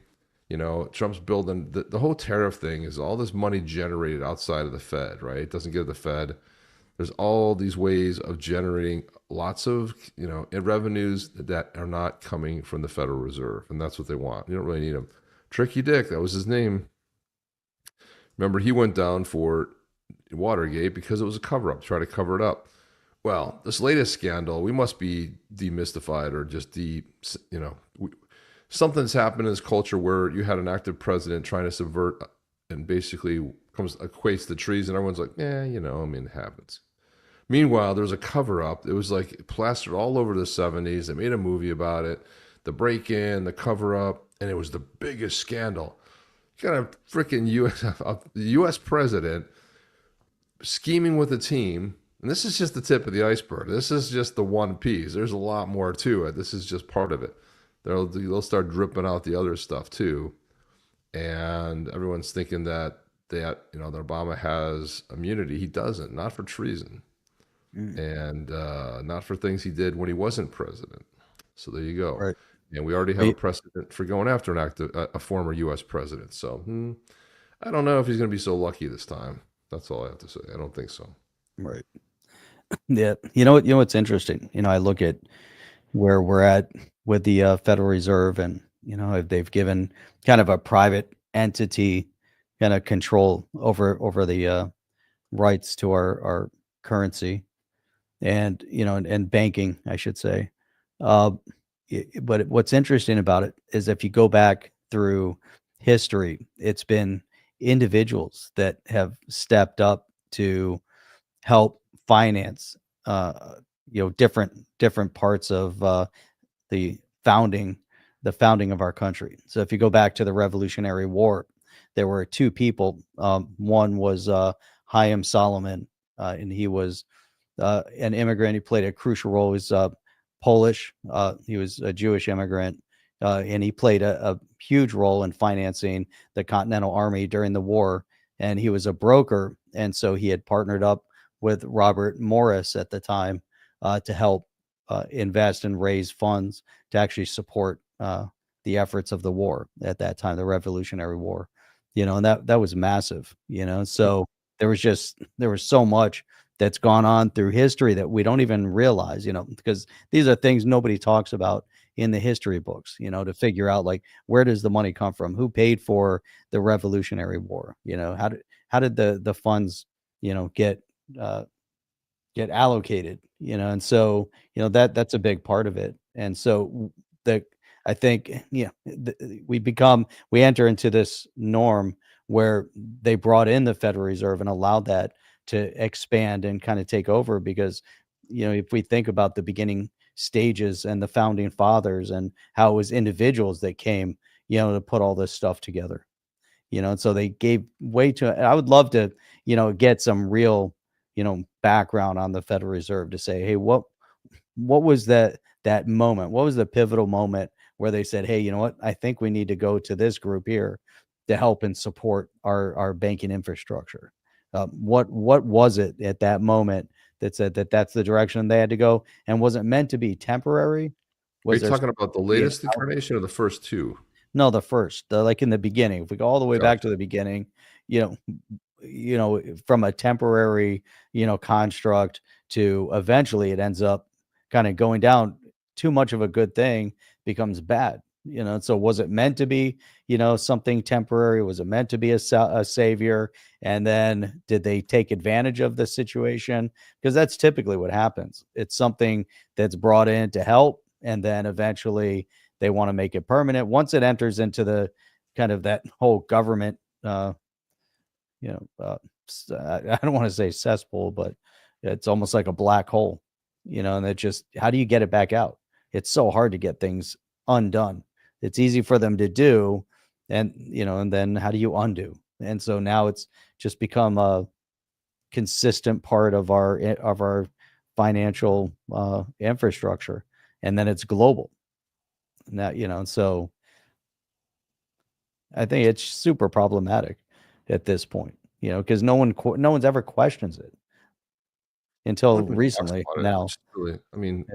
You know, Trump's building the whole tariff thing is all this money generated outside of the Fed, right? It doesn't get to the Fed. There's all these ways of generating lots of, you know, revenues that are not coming from the Federal Reserve. And that's what they want. You don't really need them. Tricky Dick, that was his name. Remember, he went down for Watergate because it was a cover-up, try to cover it up. Well, this latest scandal, we must be demystified or just something's happened in this culture where you had an active president trying to subvert and basically equates the treason. Everyone's like, yeah, it happens. Meanwhile, there's a cover-up. It was like plastered all over the 70s. They made a movie about it, the break-in, the cover-up, and it was the biggest scandal. You got a freaking U.S. president scheming with a team, and this is just the tip of the iceberg. This is just the one piece. There's a lot more to it. This is just part of it. They'll start dripping out the other stuff too, and everyone's thinking that Obama has immunity. He doesn't. Not for treason, and not for things he did when he wasn't president. So there you go. Right. And we already have a precedent for going after a former U.S. president. So I don't know if he's going to be so lucky this time. That's all I have to say. I don't think so. Right. Yeah. You know what's interesting? I look at where we're at with the Federal Reserve, and they've given kind of a private entity kind of control over the rights to our currency, and and banking, I should say. But what's interesting about it is if you go back through history, it's been individuals that have stepped up to help finance different parts of the founding of our country. So if you go back to the Revolutionary War, there were two people. One was Haym Salomon, and he was an immigrant. He played a crucial role. He was Polish. He was a Jewish immigrant, and he played a huge role in financing the Continental Army during the war. And he was a broker, and so he had partnered up with Robert Morris at the time to help invest and raise funds to actually support the efforts of the war at that time, the Revolutionary War. And that was massive. So there was so much that's gone on through history that we don't even realize, because these are things nobody talks about in the history books, to figure out, like, where does the money come from? Who paid for the Revolutionary War? How did the funds, get allocated, and so, that's a big part of it. And so I think, we enter into this norm where they brought in the Federal Reserve and allowed that to expand and kind of take over, because if we think about the beginning stages and the founding fathers and how it was individuals that came to put all this stuff together, and so they gave way to. I would love to get some real background on the Federal Reserve to say, hey, what was that moment? What was the pivotal moment where they said, hey, you know what, I think we need to go to this group here to help and support our banking infrastructure? What was it at that moment that said that's the direction they had to go? And was it meant to be temporary? Are you talking about the latest incarnation or the first two? No, the first, like in the beginning. If we go all the way back to the beginning, from a temporary, construct to eventually it ends up kind of going down. Too much of a good thing becomes bad. So was it meant to be, something temporary? Was it meant to be a savior? And then did they take advantage of the situation? Because that's typically what happens. It's something that's brought in to help, and then eventually they want to make it permanent. Once it enters into the kind of that whole government, I don't want to say cesspool, but it's almost like a black hole, and it just, how do you get it back out? It's so hard to get things undone. It's easy for them to do, and and then how do you undo? And so now it's just become a consistent part of our financial infrastructure, and then it's global. Now, so I think it's super problematic at this point, because no one's ever questions it until recently. Now, really,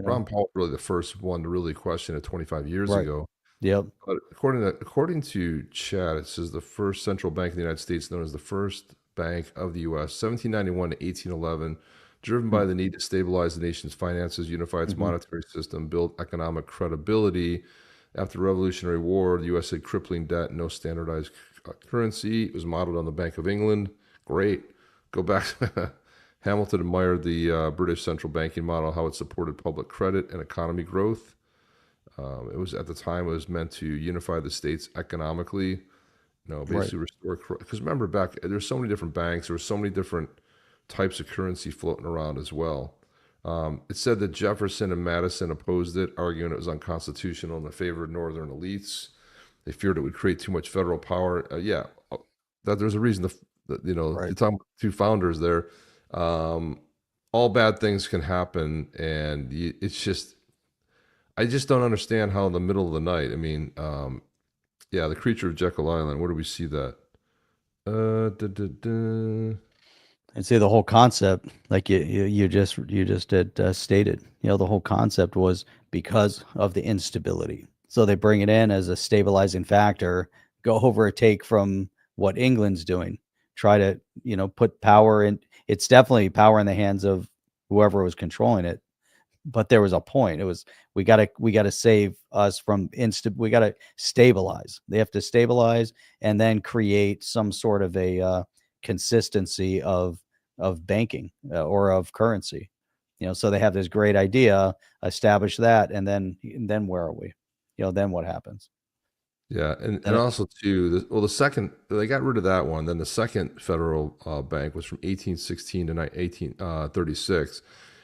Ron Paul was really the first one to really question it 25 years ago. Yep. But according to Chad, it says the first central bank in the United States, known as the First Bank of the U.S., 1791 to 1811, driven by the need to stabilize the nation's finances, unify its monetary system, build economic credibility. After the Revolutionary War, the U.S. had crippling debt, no standardized currency. It was modeled on the Bank of England. Great. Go back. Hamilton admired the British central banking model, how it supported public credit and economy growth. It was at the time it was meant to unify the states economically. Basically restore. Because remember back, there's so many different banks. There were so many different types of currency floating around as well. It said that Jefferson and Madison opposed it, arguing it was unconstitutional and favored northern elites. They feared it would create too much federal power. That there's a reason. You're talking about two founders there. All bad things can happen, and it's just, I just don't understand how in the middle of the night. I mean, the creature of Jekyll Island. Where do we see that? I'd say the whole concept, like you just had stated, the whole concept was because of the instability. So they bring it in as a stabilizing factor, go over a take from what England's doing, try to, put power in. It's definitely power in the hands of whoever was controlling it. But there was a point. It was, we gotta save us from we gotta stabilize. They have to stabilize and then create some sort of a consistency of banking or of currency. So they have this great idea, establish that, and then where are we? Then what happens? Yeah, and also too, the second, they got rid of that one. Then the second federal bank was from 1816 to 1836.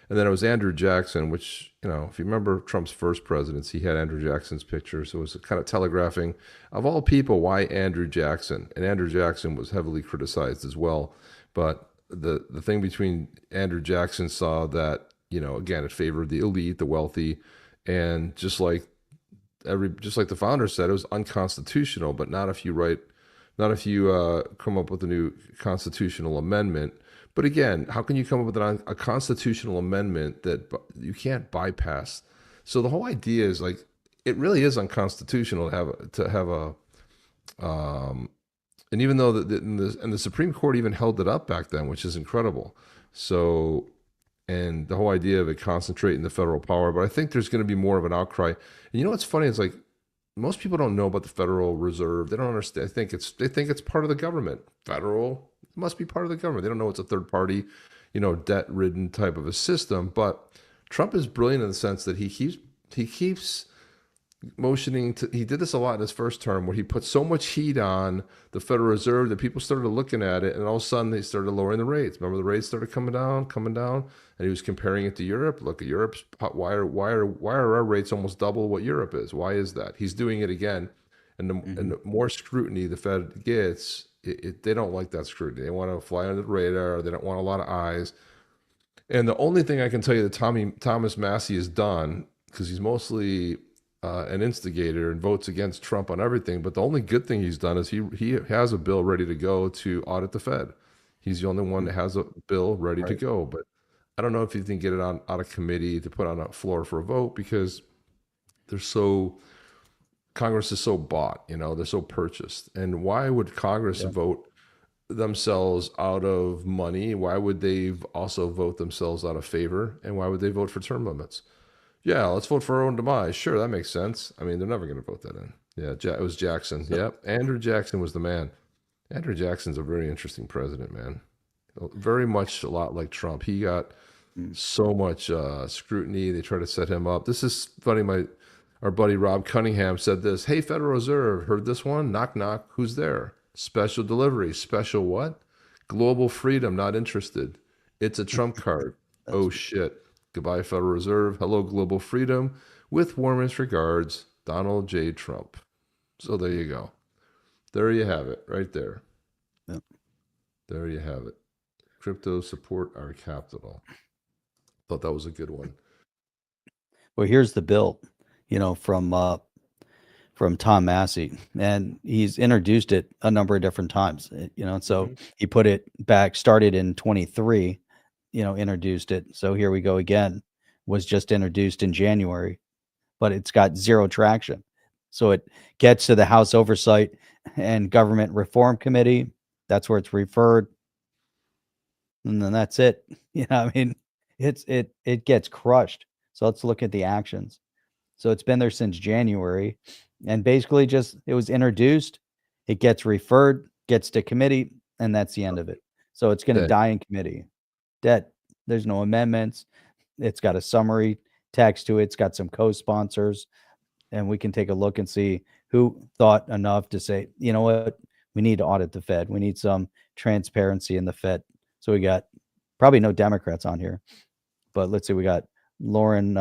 And then it was Andrew Jackson, which, if you remember Trump's first presidency, he had Andrew Jackson's picture. So it was kind of telegraphing, of all people, why Andrew Jackson? And Andrew Jackson was heavily criticized as well. But the thing between Andrew Jackson saw that, again, it favored the elite, the wealthy, and just like the founder said, it was unconstitutional, but not if you come up with a new constitutional amendment. But again, how can you come up with a constitutional amendment that you can't bypass? So the whole idea is like, it really is unconstitutional to have a and even though the Supreme Court even held it up back then, which is incredible. So, and the whole idea of it concentrating the federal power, but I think there's going to be more of an outcry. And what's funny is like, most people don't know about the Federal Reserve. They don't understand. They think it's part of the government. Federal, it must be part of the government. They don't know it's a third party, debt-ridden type of a system. But Trump is brilliant in the sense that he keeps motioning to. He did this a lot in his first term, where he put so much heat on the Federal Reserve that people started looking at it, and all of a sudden they started lowering the rates. Remember, the rates started coming down, and he was comparing it to Europe. Look at Europe's. Why are our rates almost double what Europe is? Why is that? He's doing it again, and the more scrutiny the Fed gets, they don't like that scrutiny. They want to fly under the radar. They don't want a lot of eyes. And the only thing I can tell you that Thomas Massie has done, because he's mostly an instigator and votes against Trump on everything, but the only good thing he's done is he has a bill ready to go to audit the Fed. He's the only one that has a bill ready to go. But I don't know if you can get it out of committee to put on a floor for a vote, because Congress is so bought, they're so purchased. And why would Congress vote themselves out of money? Why would they also vote themselves out of favor? And why would they vote for term limits? Yeah, let's vote for our own demise. Sure, that makes sense. I mean, they're never going to vote that in. Yeah, it was Jackson. Yep, Andrew Jackson was the man. Andrew Jackson's a very interesting president, man. Very much a lot like Trump. He got so much scrutiny. They try to set him up. This is funny. Our buddy Rob Cunningham said this. Hey, Federal Reserve, heard this one? Knock, knock. Who's there? Special delivery. Special what? Global freedom. Not interested. It's a Trump card. Oh, shit. Goodbye, Federal Reserve. Hello, global freedom. With warmest regards, Donald J. Trump. So there you go. There you have it, right there. Yep. There you have it. Crypto support our capital. Thought that was a good one. Well, here's the bill, from Tom Massey, and he's introduced it a number of different times, so he put it back, started in 23, introduced it. So here we go again, was just introduced in January, but it's got zero traction. So it gets to the House Oversight and Government Reform Committee. That's where it's referred. And then that's it. It gets crushed. So let's look at the actions. So it's been there since January, and basically it was introduced. It gets referred, gets to committee, and that's the end of it. So it's going to Dead. die in committee. Dead. There's no amendments. It's got a summary text to it. It's got some co-sponsors, and we can take a look and see who thought enough to say, you know what, we need to audit the Fed. We need some transparency in the Fed. So we got probably no Democrats on here, but let's see, we got Lauren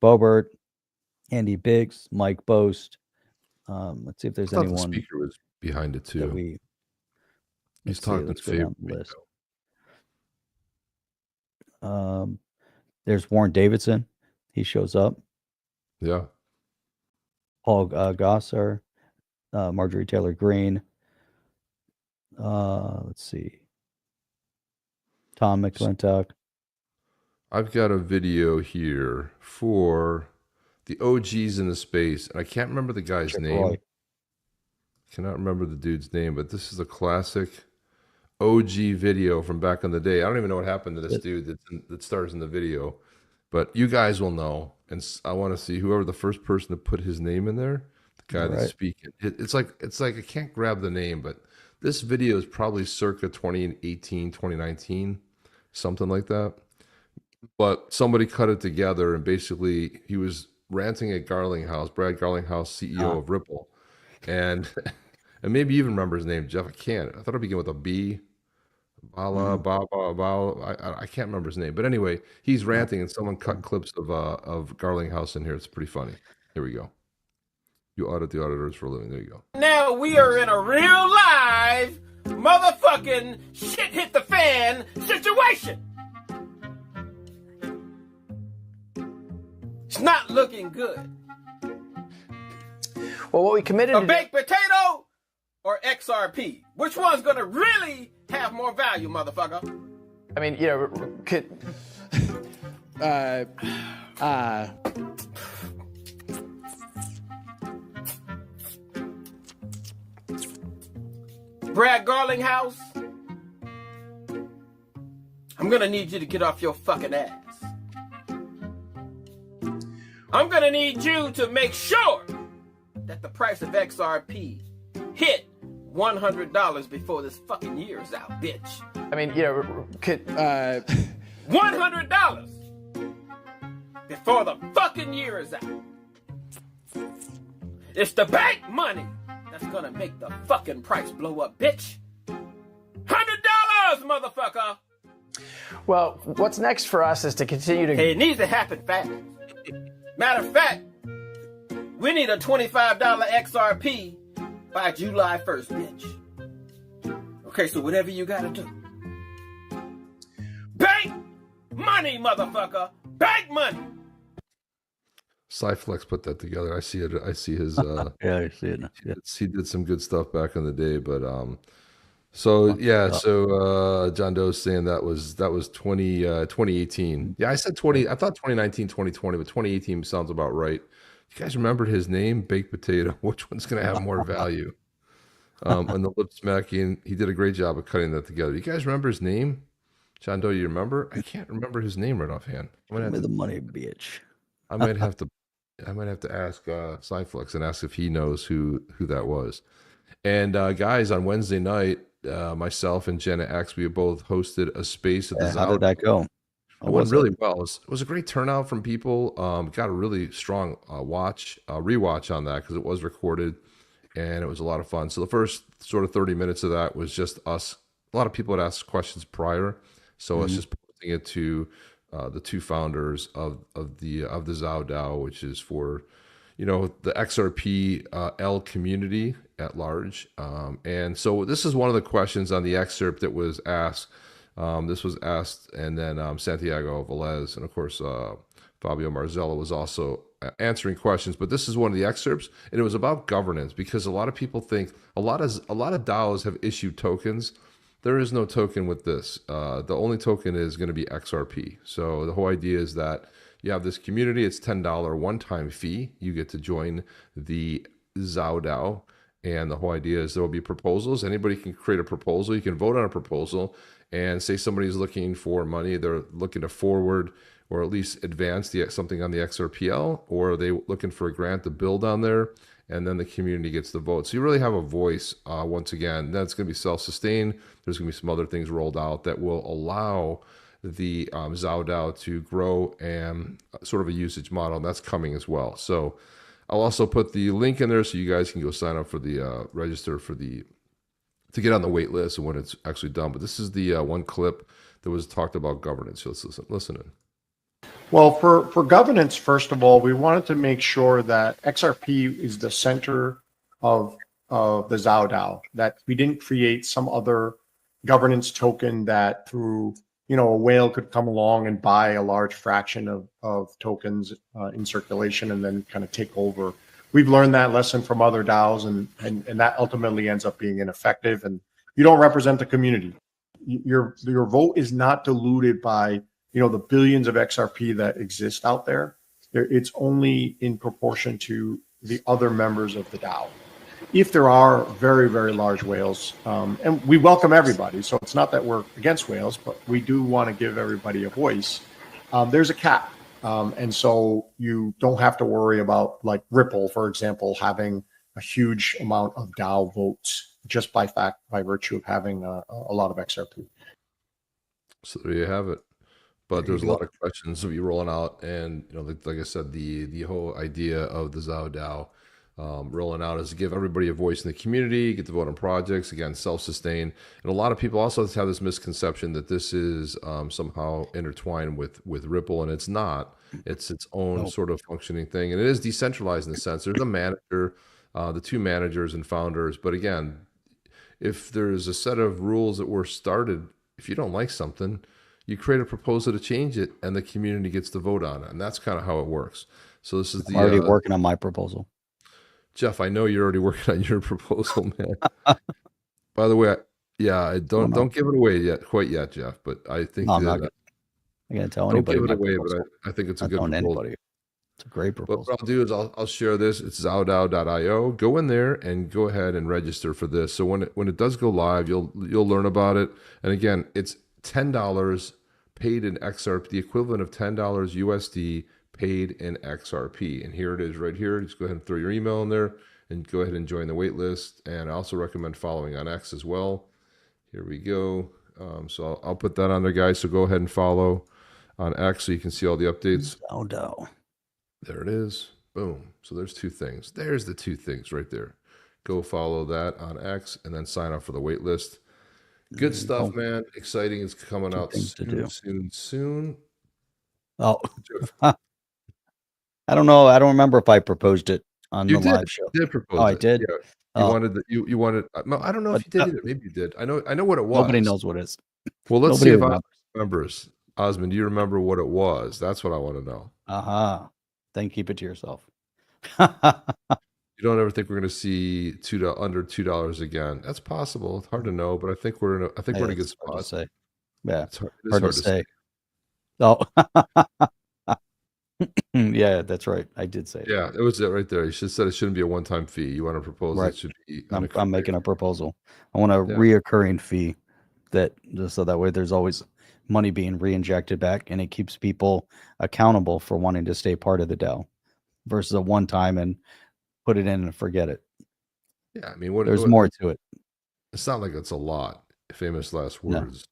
Boebert, Andy Biggs, Mike Boast. Let's see if there's I thought anyone the speaker was behind it too. that we. He's Let's see, talking let's go down favorably. the list. There's Warren Davidson. He shows up. Yeah. Paul Gosar, Marjorie Taylor Greene. Let's see. Tom McClintock. I've got a video here for the OGs in the space, and I can't remember the guy's Chip name. Roy. Cannot remember the dude's name, but this is a classic OG video from back in the day. I don't even know what happened to this dude that stars in the video, but you guys will know. And I want to see whoever the first person to put his name in there, the guy that's speaking. It's like I can't grab the name, but this video is probably circa 2018, 2019, something like that. But somebody cut it together, and basically he was ranting at Garlinghouse, Brad Garlinghouse, CEO of Ripple, and maybe you even remember his name, Jeff. I can't. I thought it began with a B. Bala, I can't remember his name, but anyway, he's ranting, and someone cut clips of Garlinghouse in here. It's pretty funny. Here we go. You audit the auditors for a living. There you go. Now we are in a real live motherfucking shit hit the fan situation. It's not looking good. Well, what we committed A to baked potato or XRP? Which one's gonna really have more value, motherfucker? I mean, you know, could Brad Garlinghouse, I'm gonna need you to get off your fucking ass. I'm gonna need you to make sure that the price of XRP hit $100 before this fucking year's out, bitch. I mean, you know, could $100 before the fucking year is out. It's the bank money that's gonna make the fucking price blow up, bitch. $100, motherfucker. well, what's next for us is to continue to. Hey, it needs to happen fast. Matter of fact, we need a $25 XRP by July 1st, bitch. Okay, so whatever you gotta do. Bank money, motherfucker. Bank money. Cyflex put that together. I see it. I see his. Yeah, I see it. Yeah. He did some good stuff back in the day, but so yeah, so John Doe's saying that was 2018. Yeah, I said 20. I thought 2019, 2020, but 2018 sounds about right. You guys remembered his name, Baked Potato? Which one's going to have more value? And the lip smacking, he did a great job of cutting that together. You guys remember his name? John Doe, you remember? I can't remember his name right offhand. Give me the money, bitch. I might have to ask Cyflex and ask if he knows who that was. And guys, on Wednesday night, myself and Jenna X, we both hosted a space at the How did that go? It went really well. It was a great turnout from people. Got a really strong rewatch on that because it was recorded, and it was a lot of fun. So the first sort of 30 minutes of that was just us. A lot of people had asked questions prior, so it's just posting it to the two founders of the XAO DAO, which is for the XRP L community at large. And so this is one of the questions on the excerpt that was asked. This was asked, and then Santiago Velez, and of course Fabio Marzella was also answering questions. But this is one of the excerpts, and it was about governance, because a lot of people think a lot of DAOs have issued tokens. There is no token with this. The only token is going to be XRP. So the whole idea is that you have this community. It's $10 one-time fee. You get to join the XAO DAO. And the whole idea is there will be proposals. Anybody can create a proposal. You can vote on a proposal and say somebody's looking for money. They're looking to forward or at least advance something on the XRPL, or are they looking for a grant to build on there? and then the community gets the vote. So you really have a voice. Once again, that's going to be self-sustained. There's going to be some other things rolled out that will allow the XAO DAO to grow and sort of a usage model, and that's coming as well. So I'll also put the link in there so you guys can go sign up for the register for the to get on the wait list and when it's actually done. But this is the one clip that was talked about governance. So let's listen in. Well, for governance, first of all, we wanted to make sure that XRP is the center of the XAO DAO, that we didn't create some other governance token that through, you know, a whale could come along and buy a large fraction of tokens in circulation and then kind of take over. We've learned that lesson from other DAOs, and that ultimately ends up being ineffective, and you don't represent the community. Your vote is not diluted by, you know, the billions of XRP that exist out there. It's only in proportion to the other members of the DAO. If there are very, very large whales, and we welcome everybody, so it's not that we're against whales, but we do want to give everybody a voice. There's a cap. And so you don't have to worry about, like, Ripple, for example, having a huge amount of DAO votes just by virtue of having a lot of XRP. So there you have it. But there's a lot of questions of you rolling out, and you know, like I said, the whole idea of the XAO DAO rolling out is to give everybody a voice in the community, get to vote on projects, again, self-sustain. And a lot of people also have this misconception that this is somehow intertwined with Ripple, and it's not. It's its own sort of functioning thing, and it is decentralized in the sense there's a manager, the two managers and founders. But again, if there's a set of rules that were started, if you don't like something, you create a proposal to change it, and the community gets to vote on it, and that's kind of how it works. So this is I'm already working on my proposal. Jeff, I know you're already working on your proposal, man. By the way, don't give it away quite yet, Jeff. But I think I'm not going to tell anybody. Don't give it away, but I think it's a good proposal. Anybody. It's a great proposal. But what I'll do is I'll share this. It's XAODAO.io. Go in there and go ahead and register for this. So when it does go live, you'll learn about it. And again, it's $10 paid in XRP, the equivalent of $10 USD paid in XRP. And here it is right here. Just go ahead and throw your email in there and go ahead and join the wait list. And I also recommend following on X as well. Here we go. So I'll put that on there, guys. So go ahead and follow on X so you can see all the updates. XAO DAO. There it is. Boom. So there's two things. There's the two things right there. Go follow that on X and then sign up for the wait list. Good stuff, man. Exciting. It's coming out soon. Oh, I don't know. I don't remember if I proposed it on the live show. You did propose I did. Yeah. You wanted. No, I don't know if you did either. Maybe you did. I know what it was. Nobody knows what it is. Well, let's see if Osmond remembers. Osmond, do you remember what it was? That's what I want to know. Then keep it to yourself. You don't ever think we're going to see under $2 again? That's possible. It's hard to know, but I think we're in a good spot. Hard to say. Yeah, it's hard to say. Oh, yeah, that's right. I did say it. Yeah, it was it right there. You should have said it shouldn't be a one-time fee. You want to propose right. It should be. I'm making a proposal. I want a reoccurring fee that just so that way there's always money being reinjected back, and it keeps people accountable for wanting to stay part of the DAO versus a one-time and put it in and forget it. Yeah, I mean, there's more to it. It's not like it's a lot. Famous last words.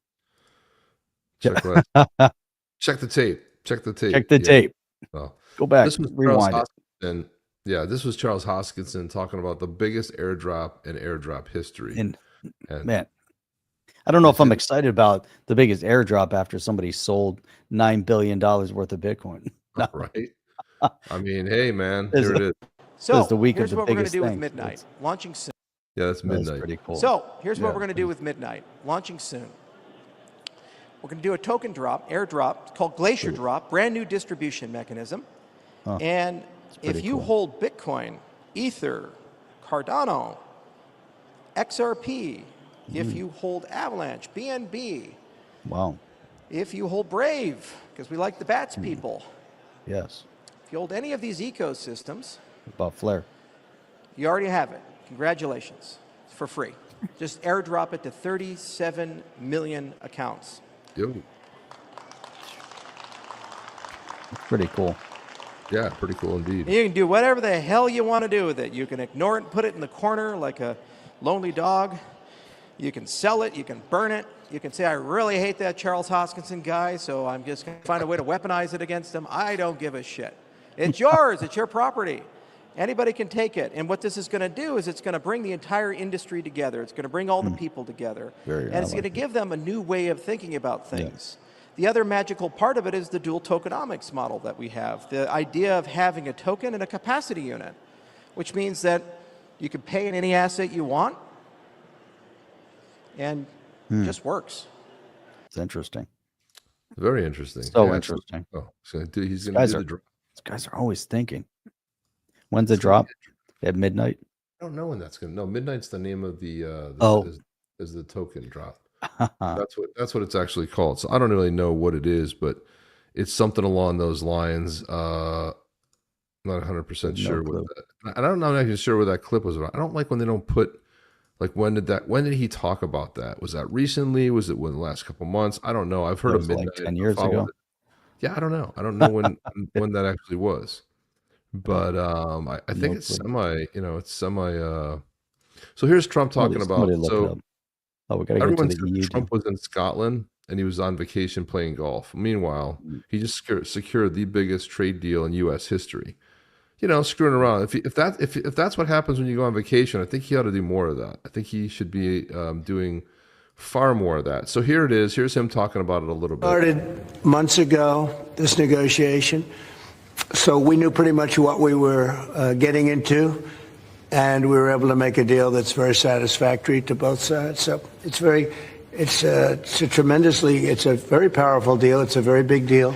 No. Check the tape. Check the tape. Check the tape. Oh. Go back. This was rewind it. Yeah, this was Charles Hoskinson talking about the biggest airdrop in airdrop history. And man, I don't know if I'm excited about the biggest airdrop after somebody sold $9 billion worth of Bitcoin. Right. I mean, hey, man, here it is. So the week here's of the what we're going to do with thing. Midnight, launching soon. Yeah, that's Midnight. That's pretty cool. So here's what we're going to do with Midnight, launching soon. We're going to do a token drop, airdrop, called Glacier Drop, brand new distribution mechanism. And if you hold Bitcoin, Ether, Cardano, XRP, if you hold Avalanche, BNB, wow. If you hold Brave, because we like the bats people. Yes. If you hold any of these ecosystems. About Flare. You already have it. Congratulations. It's for free. Just airdrop it to 37 million accounts. Yo. Pretty cool. Yeah, pretty cool indeed. And you can do whatever the hell you want to do with it. You can ignore it and put it in the corner like a lonely dog. You can sell it. You can burn it. You can say, I really hate that Charles Hoskinson guy, so I'm just going to find a way to weaponize it against him. I don't give a shit. It's yours. It's your property. Anybody can take it. And what this is going to do is it's going to bring the entire industry together. It's going to bring all the people together. And it's going to give them a new way of thinking about things. Yeah. The other magical part of it is the dual tokenomics model that we have. The idea of having a token and a capacity unit, which means that you can pay in any asset you want, and it just works. It's interesting. Very interesting. So interesting. He's going to do the drop. These guys are always thinking. When's the drop? At midnight? I don't know when that's going to. No, midnight's the name of the is the token drop. That's what it's actually called. So I don't really know what it is, but it's something along those lines. Not 100% sure what that. And I'm not actually sure what that clip was about. I don't like when they don't put like when did he talk about that? Was that recently? Was it within the last couple months? I don't know. I've heard of midnight like 10 years ago. Yeah, I don't know. I don't know when that actually was. But I think it's semi. So here's Trump talking about. So we gotta everyone get to the EU. Trump was in Scotland and he was on vacation playing golf. Meanwhile, he just secured the biggest trade deal in U.S. history. Screwing around. If that's what happens when you go on vacation, I think he ought to do more of that. I think he should be doing far more of that. So here it is. Here's him talking about it a little bit. Started months ago, this negotiation. So we knew pretty much what we were getting into, and we were able to make a deal that's very satisfactory to both sides. So it's a very powerful deal. It's a very big deal.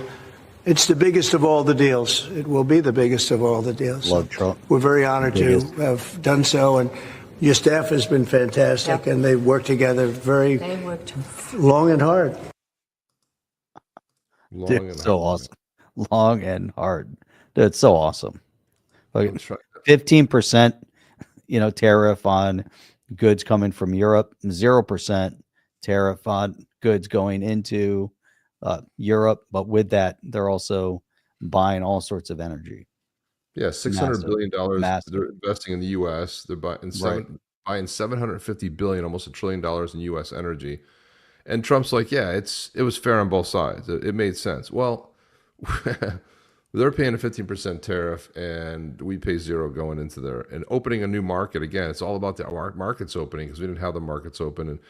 It's the biggest of all the deals. It will be the biggest of all the deals. Love Trump. We're very honored to have done so, and your staff has been fantastic, and they've worked together long and hard. So awesome. Long and hard. Dude, it's so awesome. 15%, tariff on goods coming from Europe, 0% tariff on goods going into Europe, but with that, they're also buying all sorts of energy. Yeah, $600 billion they're investing in the U.S. They're buying $750 billion, almost $1 trillion in U.S. energy. And Trump's like, yeah, it was fair on both sides. It made sense. Well, they're paying a 15% tariff, and we pay 0 going into there. And opening a new market, again, it's all about the markets opening because we didn't have the markets open. And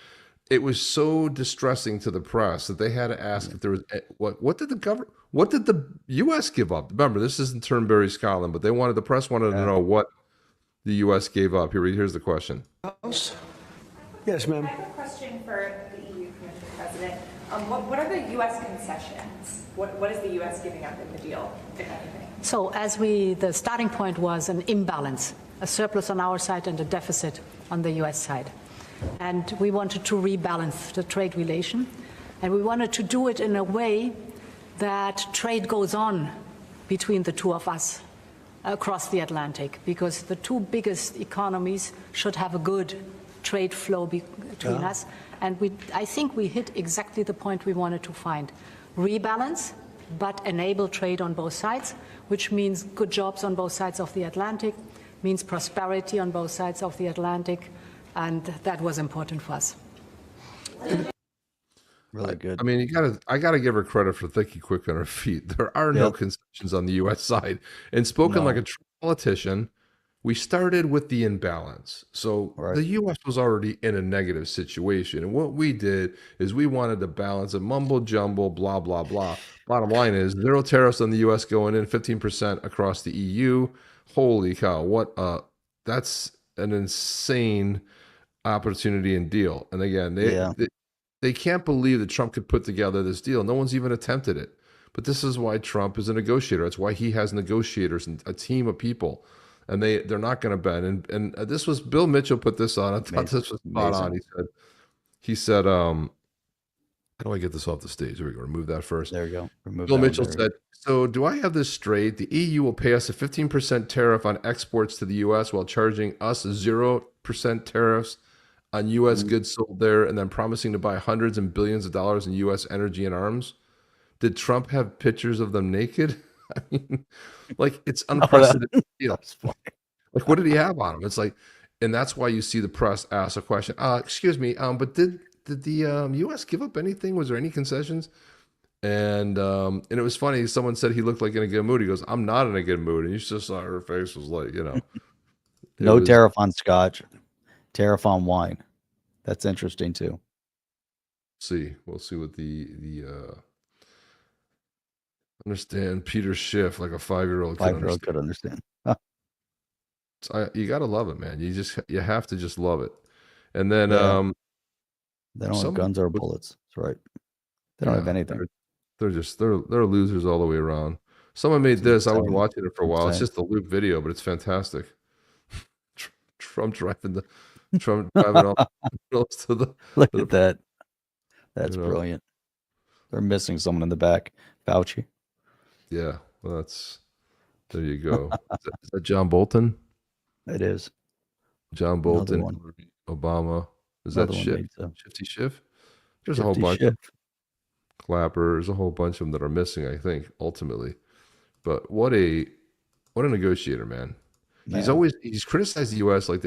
it was so distressing to the press that they had to ask if there was what did the U.S. give up? Remember, this isn't Turnberry, Scotland, but the press wanted to know what the U.S. gave up. Here's the question. Yes, ma'am. I have a question for the EU Commission President. What are the U.S. concessions? What is the U.S. giving up in the deal, if anything? So the starting point was an imbalance, a surplus on our side and a deficit on the U.S. side. And we wanted to rebalance the trade relation. And we wanted to do it in a way that trade goes on between the two of us across the Atlantic, because the two biggest economies should have a good trade flow between us. And I think we hit exactly the point we wanted to find. Rebalance, but enable trade on both sides, which means good jobs on both sides of the Atlantic, means prosperity on both sides of the Atlantic, and that was important for us. Really good. I mean, I gotta give her credit for thinking quick on her feet. There are no concessions on the U.S. side, and spoken like a true politician. We started with the imbalance. So the U.S. was already in a negative situation. And what we did is we wanted to balance it, mumble jumble, blah, blah, blah. Bottom line is 0 tariffs on the U.S. going in, 15% across the EU. Holy cow. That's an insane opportunity and deal. And again, they can't believe that Trump could put together this deal. No one's even attempted it. But this is why Trump is a negotiator. That's why he has negotiators and a team of people. And they're not going to bend. And this was Bill Mitchell put this on. I thought this was spot on. He said, how do I get this off the stage? Here we go. Remove that first. There you go. Bill Mitchell said, so do I have this straight? The EU will pay us a 15% tariff on exports to the U.S. while charging us 0% tariffs on U.S. goods sold there, and then promising to buy hundreds and billions of dollars in U.S. energy and arms. Did Trump have pictures of them naked? I mean, like it's unprecedented deals. Like, what did he have on him? It's like, and that's why you see the press ask a question. Excuse me, but did the U.S. give up anything? Was there any concessions? And it was funny. Someone said he looked like in a good mood. He goes, "I'm not in a good mood," and you just saw her face was like, you know, no tariff on scotch, tariff on wine. That's interesting too. We'll see what the understand Peter Schiff, like a 5-year-old could understand. You got to love it, man. You have to just love it. And then they don't have guns or bullets. That's right. They don't have anything. They're losers all the way around. Someone made this. I was watching it for a while. It's just a loop video, but it's fantastic. Trump driving off to the. Look at that. That's brilliant. They're missing someone in the back. Fauci. Yeah, well, there you go. Is that John Bolton? It is. John Bolton, Obama. Is that Shifty Schiff? There's a whole bunch of Clapper. There's a whole bunch of them that are missing, I think, ultimately. But what a negotiator, man. He's criticized the U.S. like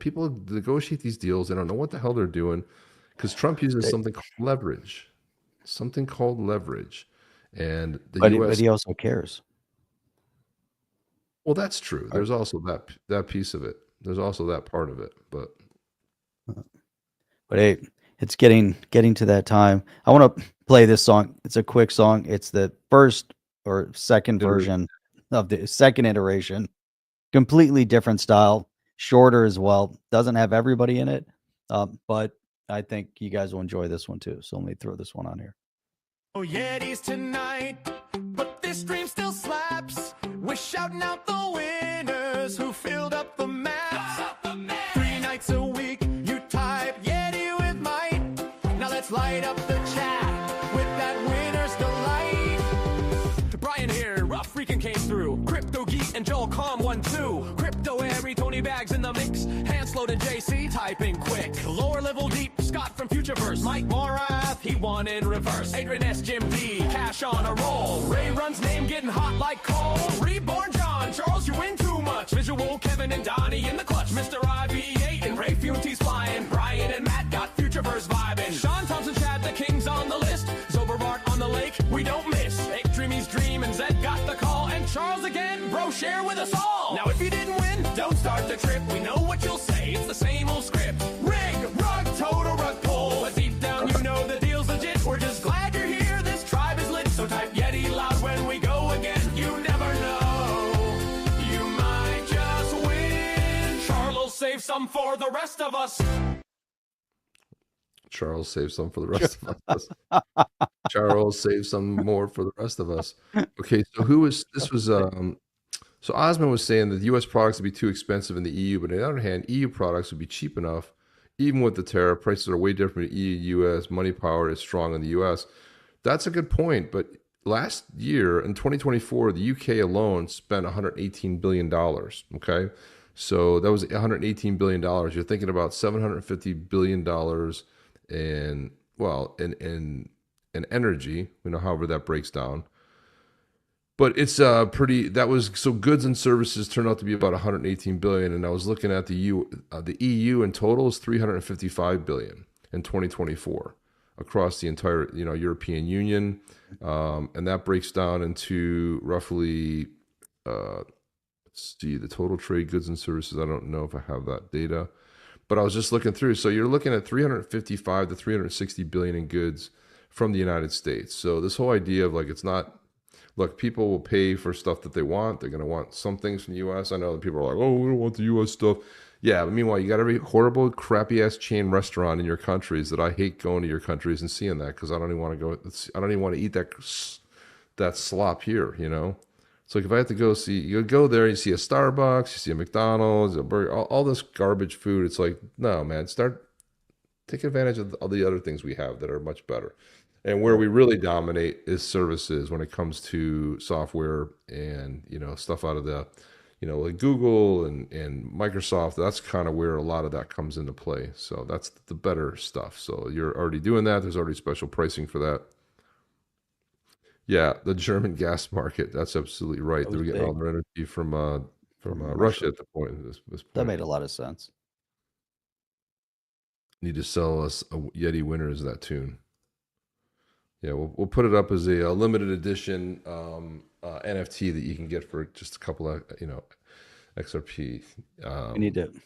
people negotiate these deals. They don't know what the hell they're doing because Trump uses something called leverage. And the U.S. But he also cares. Well, that's true. There's also that piece of it. There's also that part of it. But hey, it's getting to that time. I want to play this song. It's a quick song. It's the first or second version of the second iteration. Completely different style, shorter as well. Doesn't have everybody in it, but I think you guys will enjoy this one too. So let me throw this one on here. Oh, Yetis tonight, but this dream still slaps. We're shouting out the winners who filled up the maps. 3 nights a week, you type Yeti with might. Now let's light up the chat with that winner's delight. Brian here, rough freaking came through. Crypto Geek and Joel Calm 1-2. Crypto every Tony Bags in the mix. Hand slow to JC, typing quick. Lower level deep, Scott from Futureverse. Mike Morath, he won in reverse. Adrian S. Jim D, cash on a roll. Ray Run's name getting hot like coal. Reborn John, Charles, you win too much. Visual Kevin and Donnie in the clutch. Mr. IV8 and Ray Fuente's flying. Brian and Matt got Futureverse vibing. Sean Thompson, Chad, the King's on the list. Zoberart on the lake, we don't miss. Egg Dreamy's dream and Zed got the call. And Charles again, bro, share with us all. Now if you didn't win, don't start the trip. We know what you'll say, it's the same old script. Rig, rug, total rug pull. But deep down you know the deal's legit. We're just glad you're here, this tribe is lit. So type Yeti loud when we go again. You never know, you might just win. Charles will save some for the rest of us. Charles saved some for the rest of us. Charles saved some more for the rest of us. Okay, so so Osmond was saying that the U.S. products would be too expensive in the EU, but on the other hand, EU products would be cheap enough, even with the tariff. Prices are way different in EU, U.S. Money power is strong in the U.S. That's a good point, but last year, in 2024, the UK alone spent $118 billion, okay? So that was $118 billion. You're thinking about $750 billion in energy, however that breaks down. But it's so goods and services turned out to be about 118 billion, and I was looking at the EU in total is 355 billion in 2024 across the entire European Union, and that breaks down into roughly let's see the total trade goods and services. I don't know if I have that data, but I was just looking through. So you're looking at 355 to 360 billion in goods from the United States. So this whole idea of it's not. Look, people will pay for stuff that they want. They're going to want some things from the U.S. I know that people are like, oh, we don't want the U.S. stuff. Yeah, but meanwhile, you got every horrible, crappy-ass chain restaurant in your countries that I hate going to your countries and seeing that because I don't even want to go. I don't even want to eat that slop here, So if I have to go you go there, you see a Starbucks, you see a McDonald's, a burger, all this garbage food. It's like, no, man, take advantage of all the other things we have that are much better. And where we really dominate is services when it comes to software and, stuff out of the, like Google and Microsoft. That's kind of where a lot of that comes into play. So that's the better stuff. So you're already doing that. There's already special pricing for that. Yeah, the German gas market. That's absolutely right. That They was were getting all big their energy from Russia Russia. at the point. This That point, made a lot of sense. need to sell us a Yeti winners of that tune. Yeah, we'll put it up as a limited edition NFT that you can get for just a couple of XRP.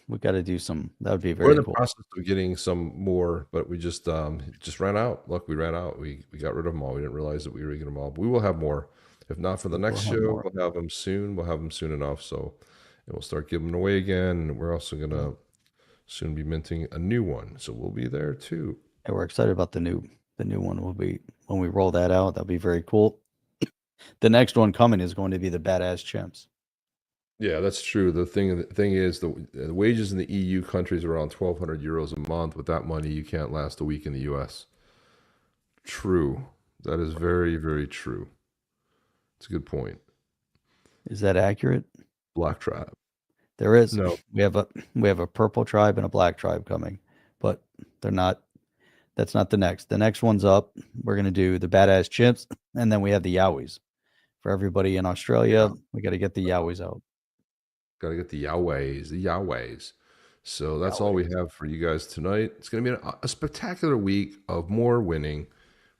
We got to do some. That would be We're in very the cool. process of getting some more, but we just ran out. Look, we ran out. We got rid of them all. We didn't realize that we were getting them all. But we will have more. If not for the next We'll have show, more. we'll have them soon. We'll have them soon enough. So, and we'll start giving them away again. And we're also gonna soon be minting a new one. So we'll be there too. And we're excited about the new one. Will be when we roll that out. That'll be very cool. The next one coming is going to be the badass chimps. Yeah, that's true. The thing is, the wages in the EU countries are around 1,200 euros a month. With that money, you can't last a week in the US. True. That is very, very true. It's a good point. Is that accurate? Black tribe. There is. No. We have a purple tribe and a black tribe coming, but they're not. That's not the next. The next one's up. We're gonna do the badass chimps, and then we have the yowies. For everybody in Australia, we got to get the yowies out. Got to get the Yahwehs. So that's all we have for you guys tonight. It's going to be a spectacular week of more winning.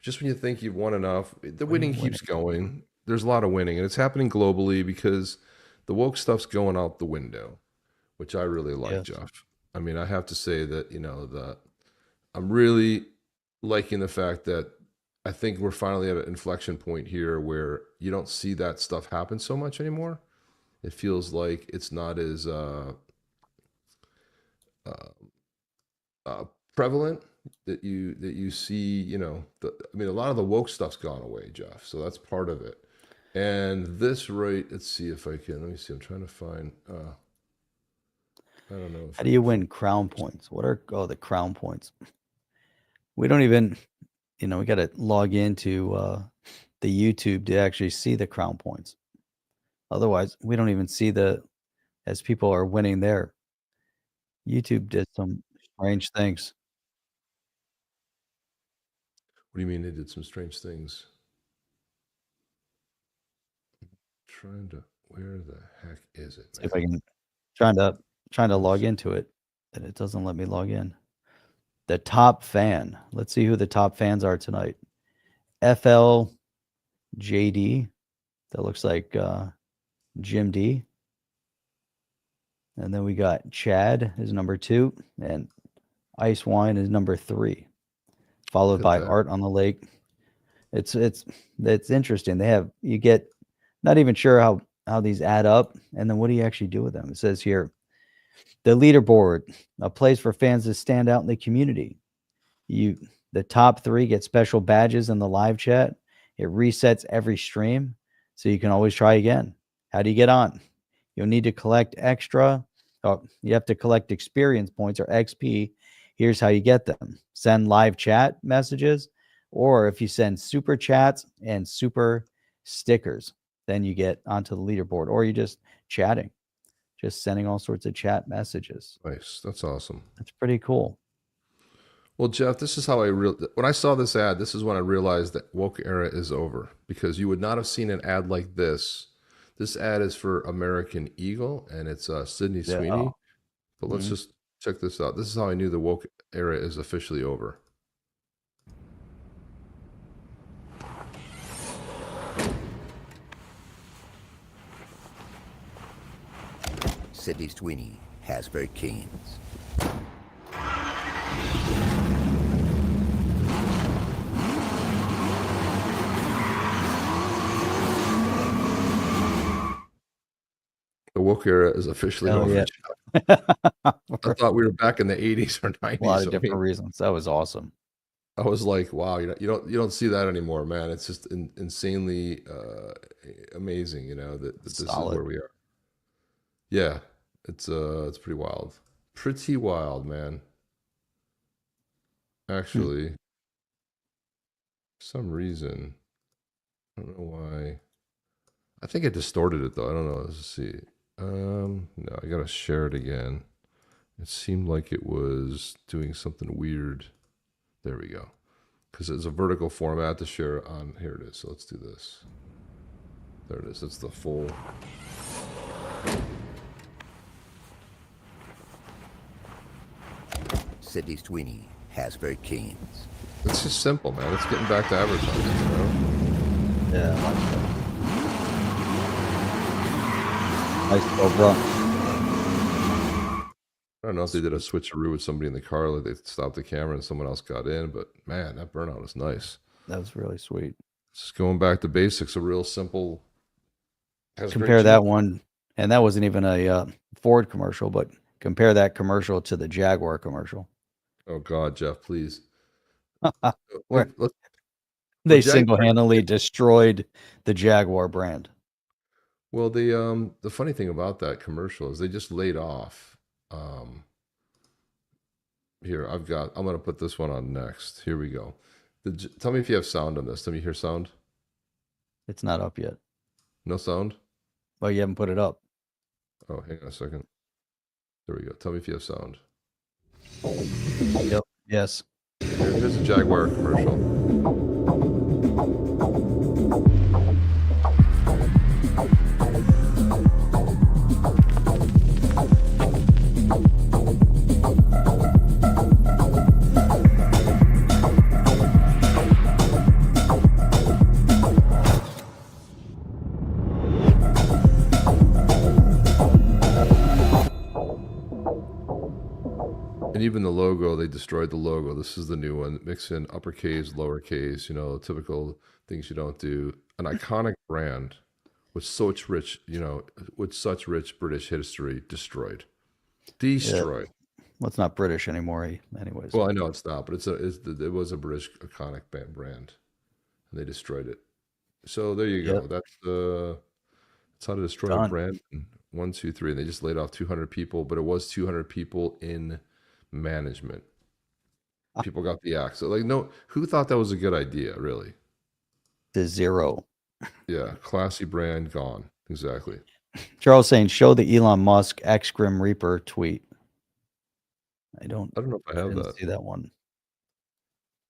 Just when you think you've won enough, the winning keeps going. There's a lot of winning, and it's happening globally because the woke stuff's going out the window, which I really like, Jeff. I mean, I have to say that, I'm really liking the fact that I think we're finally at an inflection point here where you don't see that stuff happen so much anymore. It feels like it's not as prevalent that you see. I mean, a lot of the woke stuff's gone away, Jeff. So that's part of it. And this right, let's see if I can. Let me see. I'm trying to find. I don't know. How do you win crown points? What are the crown points? We don't even. We got to log into the YouTube to actually see the crown points. Otherwise, we don't even see as people are winning there. YouTube did some strange things. What do you mean they did some strange things? Where the heck is it? See if I can trying to log into it, and it doesn't let me log in. The top fan. Let's see who the top fans are tonight. FLJD. That looks like Jim D. And then we got Chad is number 2, and Ice Wine is number 3, followed by Art on the Lake. It's interesting. You get not even sure how these add up, and then what do you actually do with them? It says here, the leaderboard, a place for fans to stand out in the community. The top 3 get special badges in the live chat. It resets every stream, so you can always try again. How do you get on? You'll need to collect you have to collect experience points or XP. Here's how you get them. Send live chat messages, or if you send super chats and super stickers, then you get onto the leaderboard, or you're just chatting, just sending all sorts of chat messages. Nice. That's awesome. That's pretty cool. Well, Jeff, this is how when I saw this ad, this is when I realized that woke era is over, because you would not have seen an ad like this. This ad is for American Eagle, and it's Sydney Sweeney. But let's just check this out. This is how I knew the woke era is officially over. Sydney Sweeney, Hasbro Keynes. The woke era is officially over. Yeah. I thought we were back in the 80s or 90s. A lot of different reasons. That was awesome. I was like, wow, you don't see that anymore, man. It's just insanely amazing, that this is where we are. Yeah, it's pretty wild. Pretty wild, man. Actually, for some reason, I don't know why. I think I distorted it though. I don't know. Let's see. No, I gotta share it again. It seemed like it was doing something weird. There we go. because it's a vertical format to share on. Here it is. So let's do this. There it is. It's the full. Sidney Sweeney has very keens. It's just simple, man. It's getting back to advertising, you know? Yeah, I like that. Nice, bro. I don't know if they did a switcheroo with somebody in the car, like they stopped the camera and someone else got in, but man, that burnout is nice. That was really sweet. Just going back to basics, a real simple. Compare that one, and that wasn't even a Ford commercial, but compare that commercial to the Jaguar commercial. Oh God, Jeff, please. Where Look, they Jaguar- single-handedly destroyed the Jaguar brand. Well, the funny thing about that commercial is they just laid off. Here, I'm going to put this one on next. Here we go. Tell me if you have sound on this. Let me hear sound. It's not up yet. No sound? Well, you haven't put it up. Oh, hang on a second. There we go. Tell me if you have sound. Yep. Yes. Here's a Jaguar commercial. And even the logo, they destroyed the logo. This is the new one. Mix in uppercase, lowercase, you know, typical things you don't do. An iconic brand with such rich, you know, with such rich British history destroyed. Destroyed. Yeah. Well, it's not British anymore, anyways. Well, I know it's not, but it was a British iconic brand, and they destroyed it. So there you go. Yep. That's how to destroy a brand. 1, 2, 3. And they just laid off 200 people, but it was 200 people in management. People got the axe. So, like, no, who thought that was a good idea, really? To zero. Yeah, classy brand gone. Exactly. Charles saying, show the Elon Musk X Grim Reaper tweet. I don't know if I have that. See that one.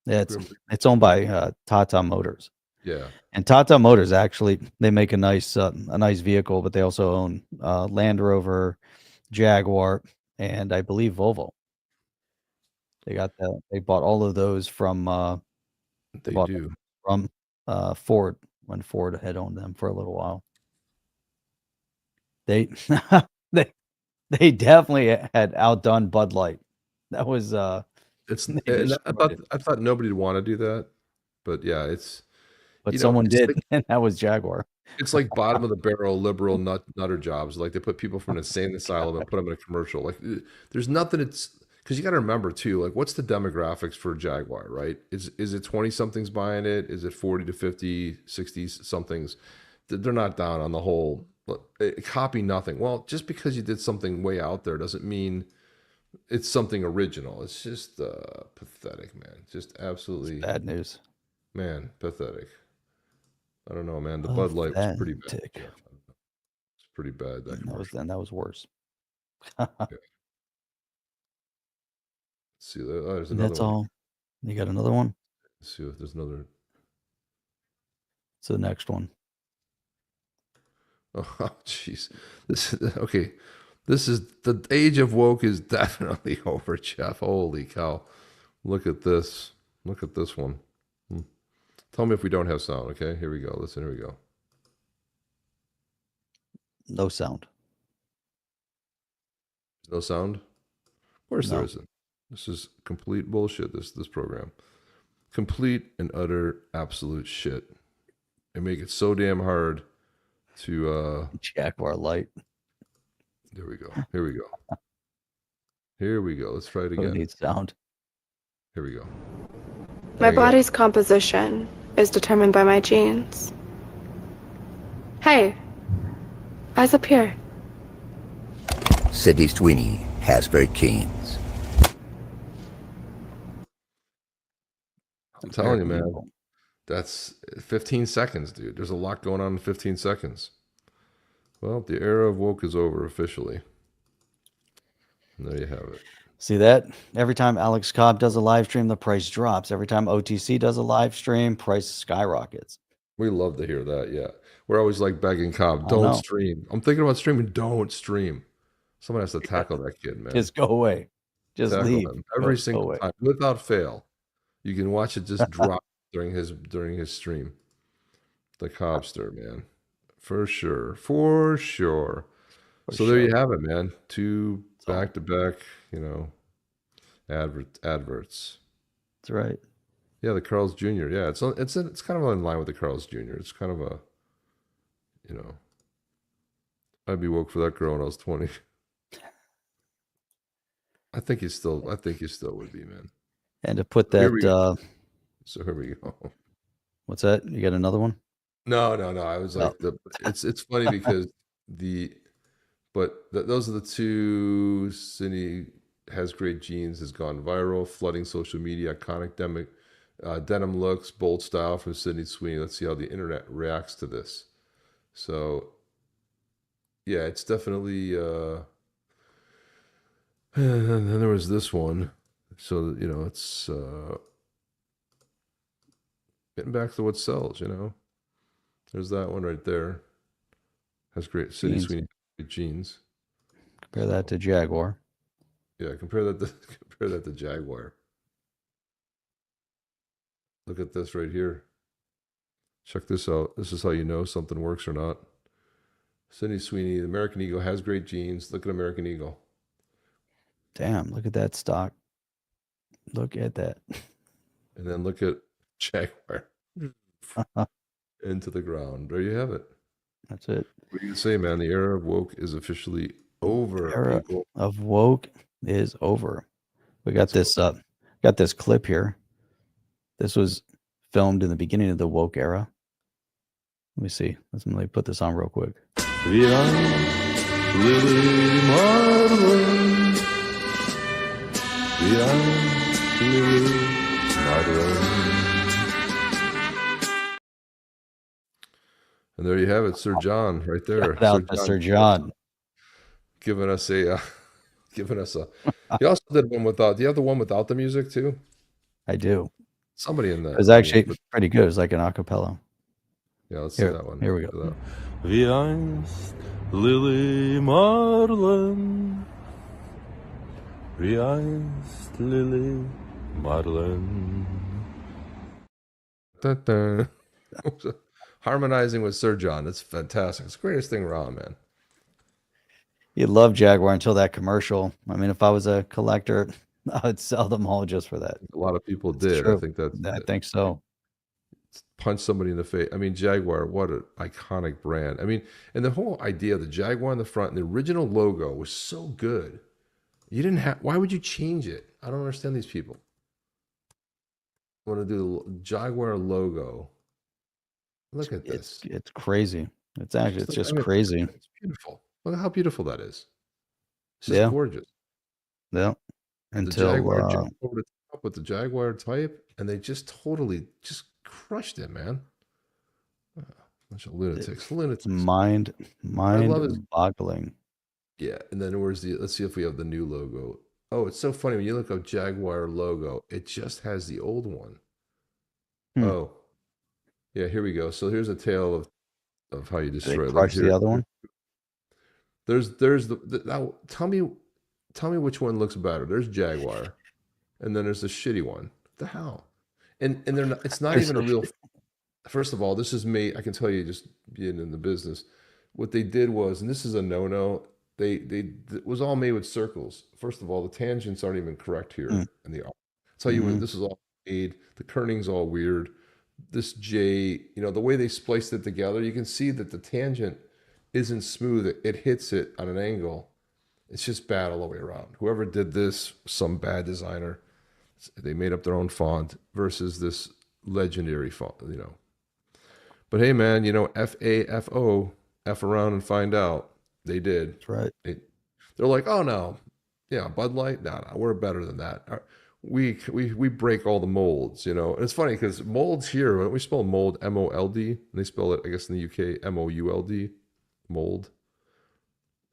Yeah, it's owned by Tata Motors. Yeah. And Tata Motors, actually, they make a nice vehicle, but they also own Land Rover, Jaguar, and I believe Volvo. They bought all of those from from Ford, when Ford had owned them for a little while. They they definitely had outdone Bud Light. That was I thought nobody'd want to do that, but yeah, but someone did, and that was Jaguar. It's like bottom of the barrel liberal nutter jobs. Like they put people from an insane asylum and put them in a commercial. Like there's nothing. It's because you got to remember too. Like what's the demographics for Jaguar, right? Is it 20 somethings buying it? Is it 40 to 50, 60 somethings? They're not down on the whole. Copy nothing. Well, just because you did something way out there doesn't mean it's something original. It's just pathetic, man. Just absolutely it's bad news, man. Pathetic. I don't know, man. The Bud Light was pretty bad. It's pretty bad. That was worse. Yeah. See, there's another That's one. all. You got another one? Let's see if there's another. It's the next one. Oh, jeez. Okay. This is the age of woke is definitely over, Jeff. Holy cow! Look at this. Look at this one. Tell me if we don't have sound. Okay, here we go. Listen, here we go. No sound. No sound? Of course there isn't. This is complete bullshit, this program. Complete and utter absolute shit. They make it so damn hard to Jaguar Light. There we go. Here we go. Here we go. Let's try it again. Who needs sound? Here we go. My body's composition is determined by my genes. Hey, eyes up here. Sidney Sweeney has very keens. I'm telling you, man. That's 15 seconds, dude. There's a lot going on in 15 seconds. Well, the era of woke is over officially. And there you have it. See that? Every time Alex Cobb does a live stream, the price drops. Every time OTC does a live stream, price skyrockets. We love to hear that. Yeah. We're always like begging Cobb, I don't know. stream. I'm thinking about streaming. Don't stream. Someone has to tackle that kid, man. Just go away. Just tackle leave. him every Just go single away. time without fail. You can watch it just drop during his stream. The Cobster, man. For sure. For sure. So there you have it, man. 2 back-to-back, adverts. That's right. Yeah, the Carl's Jr. Yeah, it's kind of in line with the Carl's Jr. It's kind of a, I'd be woke for that girl when I was 20. I think he still would be, man. And to put that, so here we go. What's that? You got another one? No. I was like, it's funny because those are the two. Cindy has great genes, has gone viral, flooding social media, iconic denim looks, bold style from Sydney Sweeney. Let's see how the internet reacts to this. So, yeah, it's definitely. And then there was this one. So, it's getting back to what sells, There's that one right there. Has great Sydney Sweeney jeans. Compare that to Jaguar. Yeah, compare that to Jaguar. Look at this right here. Check this out. This is how you know something works or not. Sydney Sweeney, the American Eagle has great genes. Look at American Eagle. Damn, look at that stock. Look at that. And then look at Jaguar. Into the ground. There you have it. That's it. What do you say, man? The era of woke is officially over. The era of woke is over. We got this clip here. This was filmed in the beginning of the woke era. Let me see. Let me put this on real quick. And there you have it, Sir John, right there. Shout out to Sir John. Giving us a. He also did one without. Do you have the one without the music too? I do. Somebody in that. It was actually pretty good. It was like an acapella. Yeah, let's see that one. Here we go. Wie einst Lily Marlin. Wie einst Lily Marlin. Harmonizing with Sir John. That's fantastic. It's the greatest thing around, man. You love Jaguar until that commercial. I mean, if I was a collector, I would sell them all just for that. A lot of people did. I think so. Punch somebody in the face. I mean, Jaguar, what an iconic brand. I mean, and the whole idea of the Jaguar in the front and the original logo was so good. You didn't have, why would you change it? I don't understand these people. Want to do the Jaguar logo. Look at this. It's crazy. It's just crazy. It's beautiful. Look at how beautiful that is. It's just gorgeous. Yeah. Until the Jaguar jumped over the top with the Jaguar type, and they just totally just crushed it, man. Bunch of lunatics. Mind boggling. Yeah, and then let's see if we have the new logo. Oh, it's so funny when you look up Jaguar logo, it just has the old one. Oh. Yeah, here we go. So here's a tale of how you destroy it. Crush the other one. There's now tell me which one looks better. There's Jaguar, and then there's the shitty one. What the hell? And they're not. It's not even a real. First of all, this is made. I can tell you, just being in the business, what they did was, and this is a no-no. It was all made with circles. First of all, the tangents aren't even correct here in the art. I'll tell you when this is all made. The kerning's all weird. This J, the way they spliced it together, you can see that the tangent isn't smooth. It hits it on an angle. It's just bad all the way around. Whoever did this, some bad designer, they made up their own font versus this legendary font, But hey, man, FAFO, F around and find out. They did. That's right. They're like, oh no, yeah, Bud Light, no, we're better than that. We break all the molds, And it's funny because molds here, we spell mold MOLD, and they spell it, I guess, in the UK MOULD, mold.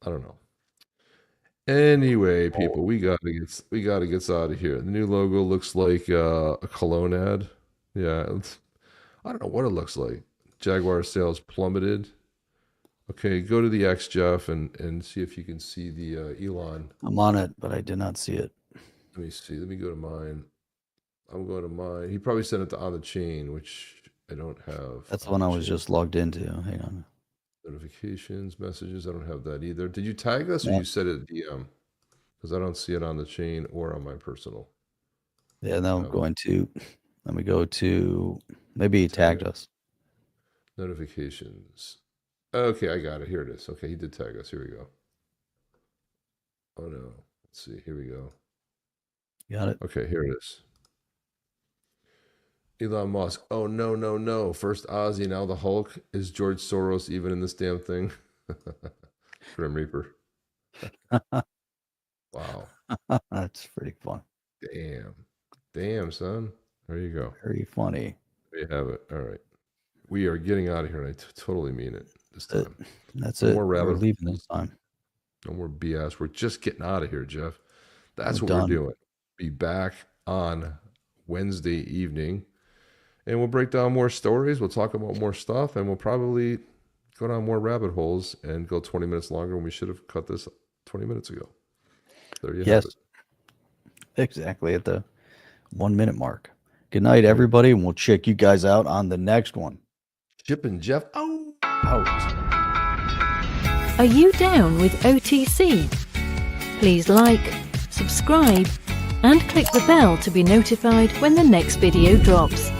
I don't know. Anyway, people, we gotta get out of here. The new logo looks like a cologne ad. Yeah, I don't know what it looks like. Jaguar sales plummeted. Okay, go to the X, Jeff, and see if you can see the Elon. I'm on it, but I did not see it. Let me see. Let me go to mine. I'm going to mine. He probably sent it to On the Chain, which I don't have. That's the one I was just logged into. Hang on. Notifications, messages. I don't have that either. Did you tag us or you said it DM? Because I don't see it on the chain or on my personal. Yeah, now I'm going to. Let me go to. Maybe he tagged us. Notifications. Okay, I got it. Here it is. Okay, he did tag us. Here we go. Oh no. Let's see. Here we go. Got it. Okay, here it is. Elon Musk. Oh no, no, no. First Ozzy, now the Hulk. Is George Soros even in this damn thing? Grim Reaper. Wow. That's pretty fun. Damn. Damn, son. There you go. Very funny. There you have it. All right. We are getting out of here, and I totally mean it this time. That's No it. more We're rabbit leaving holes. this time. No more BS. We're just getting out of here, Jeff. That's We're what done. we're doing. Be back on Wednesday evening, and we'll break down more stories. We'll talk about more stuff, and we'll probably go down more rabbit holes and go 20 minutes longer when we should have cut this 20 minutes ago. There you have it. Exactly at the 1 minute mark. Good night, everybody, and we'll check you guys out on the next one. Chip and Jeff out. Are you down with OTC? Please like, subscribe, and click the bell to be notified when the next video drops.